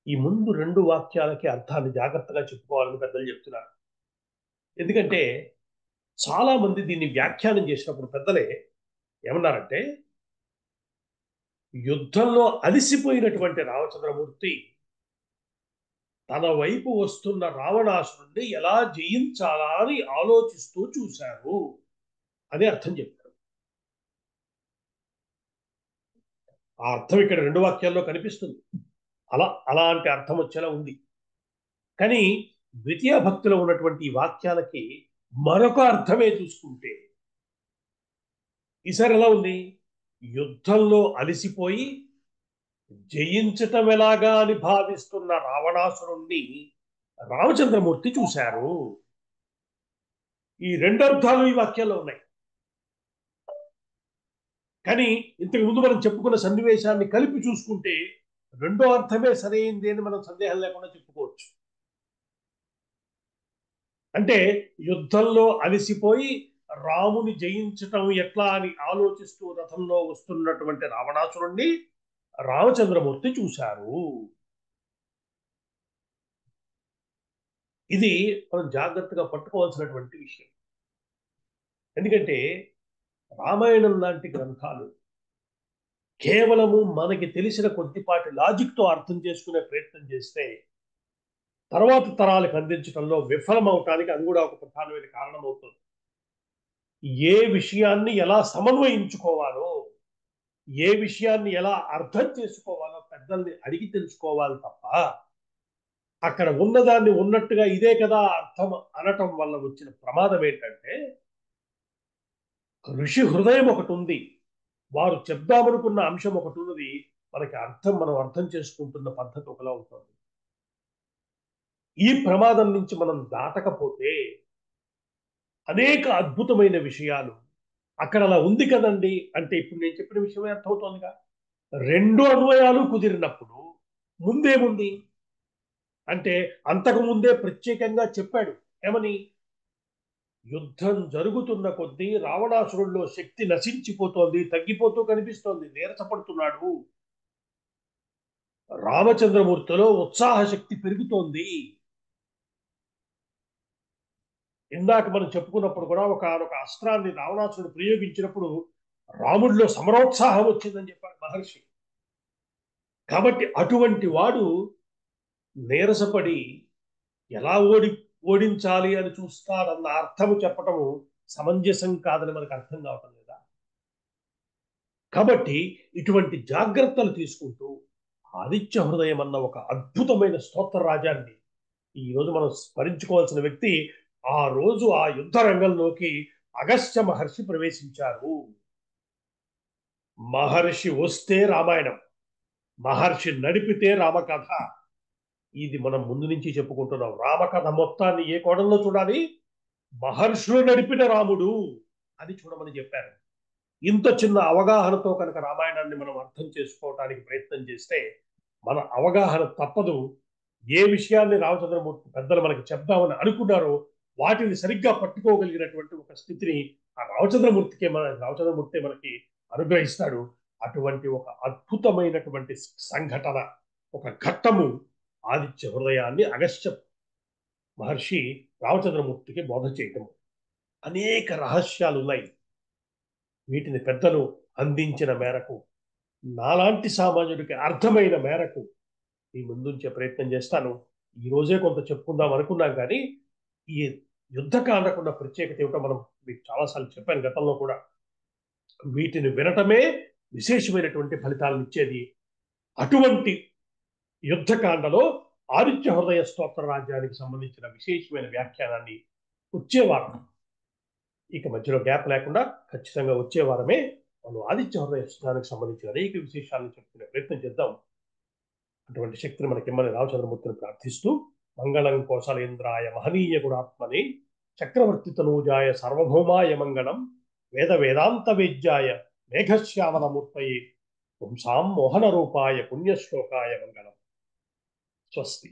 ఈ ముందు రెండు వాక్యాలకి అర్థాన్ని జాగ్రత్తగా చెప్పుకోవాలని పెద్దలు చెప్తున్నారు. ఎందుకంటే చాలా మంది దీన్ని వ్యాఖ్యానం చేసినప్పుడు పెద్దలే ఏమన్నారంటే, యుద్ధంలో అలసిపోయినటువంటి రామచంద్రమూర్తి తన వైపు వస్తున్న రావణాసురుడిని ఎలా జయించాలా అని ఆలోచిస్తూ చూశారు అని అర్థం చెప్పారు. ఆ అర్థం ఇక్కడ రెండు వాక్యాల్లో కనిపిస్తుంది. అలాంటి అర్థం వచ్చేలా ఉంది. కానీ ద్వితీయ భక్తిలో ఉన్నటువంటి ఈ వాక్యాలకి మరొక అర్థమే చూసుకుంటే ఈసారి ఎలా ఉంది? యుద్ధంలో అలసిపోయి జయించటం ఎలాగా అని భావిస్తున్న రావణాసురుణ్ణి రామచంద్రమూర్తి చూశారు. ఈ రెండు అర్థాలు ఈ వాక్యాల్లో ఉన్నాయి. కానీ ఇంతకు ముందు మనం చెప్పుకున్న సన్నివేశాన్ని కలిపి చూసుకుంటే రెండో అర్థమే సరైంది అని మనం సందేహం లేకుండా చెప్పుకోవచ్చు. అంటే యుద్ధంలో అలసిపోయి రాముని జయించటం ఎట్లా అని ఆలోచిస్తూ రథంలో వస్తున్నటువంటి రావణాసురుణ్ణి రామచంద్రమూర్తి చూశారు. ఇది మనం జాగ్రత్తగా పట్టుకోవాల్సినటువంటి విషయం. ఎందుకంటే రామాయణం లాంటి గ్రంథాలు కేవలము మనకి తెలిసిన కొద్దిపాటి లాజిక్తో అర్థం చేసుకునే ప్రయత్నం చేస్తే తర్వాత తరాలకు అందించడంలో విఫలమవటానికి అది కూడా ఒక ప్రధానమైన కారణం అవుతుంది. ఏ విషయాన్ని ఎలా సమన్వయించుకోవాలో, ఏ విషయాన్ని ఎలా అర్థం చేసుకోవాలో పెద్దల్ని అడిగి తెలుసుకోవాలి తప్ప అక్కడ ఉన్నదాన్ని ఉన్నట్టుగా ఇదే కదా అర్థం అనటం వల్ల వచ్చిన ప్రమాదం ఏంటంటే, ఋషి హృదయం ఒకటి ఉంది, వారు చెప్దామనుకున్న అంశం ఒకటి ఉన్నది, మనకి మనం అర్థం చేసుకుంటున్న పద్ధతి ఒకలా ఉంటుంది. ఈ ప్రమాదం నుంచి మనం దాటకపోతే అనేక అద్భుతమైన విషయాలు అక్కడ అలా ఉంది కదండి అంటే, ఇప్పుడు నేను చెప్పిన విషయమే అర్థమవుతోందిగా. రెండు అన్వయాలు కుదిరినప్పుడు ముందేముంది అంటే, అంతకు ముందే ప్రత్యేకంగా చెప్పాడు. ఏమని? యుద్ధం జరుగుతున్న కొద్దీ రావణాసురుల్లో శక్తి నశించిపోతోంది, తగ్గిపోతూ కనిపిస్తోంది, నీరసపడుతున్నాడు. రామచంద్రమూర్తిలో ఉత్సాహ శక్తి పెరుగుతోంది. ఇందాక మనం చెప్పుకున్నప్పుడు కూడా ఒక అస్త్రాన్ని రావణాసురుడు ప్రయోగించినప్పుడు రాముడిలో సమరోత్సాహం వచ్చిందని చెప్పాడు మహర్షి. కాబట్టి అటువంటి వాడు నీరసపడి ఎలా ఓడించాలి అని చూస్తాడన్న అర్థము చెప్పటము సమంజసం కాదని మనకు అర్థం కావటం లేదా. కాబట్టి ఇటువంటి జాగ్రత్తలు తీసుకుంటూ ఆదిత్య హృదయం అన్న ఒక అద్భుతమైన స్తోత్ర రాజాన్ని ఈరోజు మనం స్మరించుకోవాల్సిన వ్యక్తి. ఆ రోజు ఆ యుద్ధ రంగంలోకి అగస్త్య మహర్షి ప్రవేశించారు. మహర్షి వస్తే రామాయణం, మహర్షి నడిపితే రామకథ. ఇది మనం ముందు నుంచి చెప్పుకుంటున్నాం. రామకథ మొత్తాన్ని ఏ కోణంలో చూడాలి? మహర్షులు నడిపిన రాముడు అని చూడమని చెప్పారు. ఇంత చిన్న అవగాహనతో కనుక రామాయణాన్ని మనం అర్థం చేసుకోవటానికి ప్రయత్నం చేస్తే మన అవగాహన తప్పదు. ఏ విషయాన్ని రామచంద్రమూర్తి పెద్దలు మనకి చెప్దామని అనుకున్నారో వాటిని సరిగ్గా పట్టుకోగలిగినటువంటి ఒక స్థితిని ఆ రామచంద్రమూర్తి మనకి అనుగ్రహిస్తాడు. అటువంటి ఒక అద్భుతమైనటువంటి సంఘటన, ఒక ఘట్టము ఆదిత్య హృదయాన్ని అగస్త్య మహర్షి రామచంద్రమూర్తికి బోధ చేయటం. అనేక రహస్యాలు ఉన్నాయి. వీటిని పెద్దలు అందించిన మేరకు, నాలాంటి సామాన్యుడికి అర్థమైన మేరకు ఈ ముందుంచే ప్రయత్నం చేస్తాను. ఈ రోజే కొంత చెప్పుకుందాం అనుకున్నాం, కానీ ఈ యుద్ధకాండకున్న ప్రత్యేకత ఏమిటో మనం మీకు చాలాసార్లు చెప్పాను గతంలో కూడా. వీటిని వినటమే విశేషమైనటువంటి ఫలితాలను ఇచ్చేది. అటువంటి యుద్ధకాండలో ఆదిత్య హృదయ స్తోత్ర రాజ్యానికి సంబంధించిన విశేషమైన వ్యాఖ్యానాన్ని వచ్చే వారం, ఇక మధ్యలో గ్యాప్ లేకుండా ఖచ్చితంగా వచ్చే వారమే మనం ఆదిత్య హృదయ స్తోత్రానికి సంబంధించిన అనేక విశేషాలను చెప్పుకునే ప్రయత్నం చేద్దాం. అటువంటి శక్తిని మనకిమ్మని రామచంద్రమూర్తిని ప్రార్థిస్తూ, మంగళం కోసలేంద్రాయ మహనీయ గుణాత్మనే చక్రవర్తి తనూజాయ సార్వభౌమాయ మంగళం వేద వేదాంత వేద్యాయ మేఘశ్యామలమూర్తయే పుంసాం మోహన రూపాయ పుణ్యశ్లోకాయ మంగళం. స్వస్తి.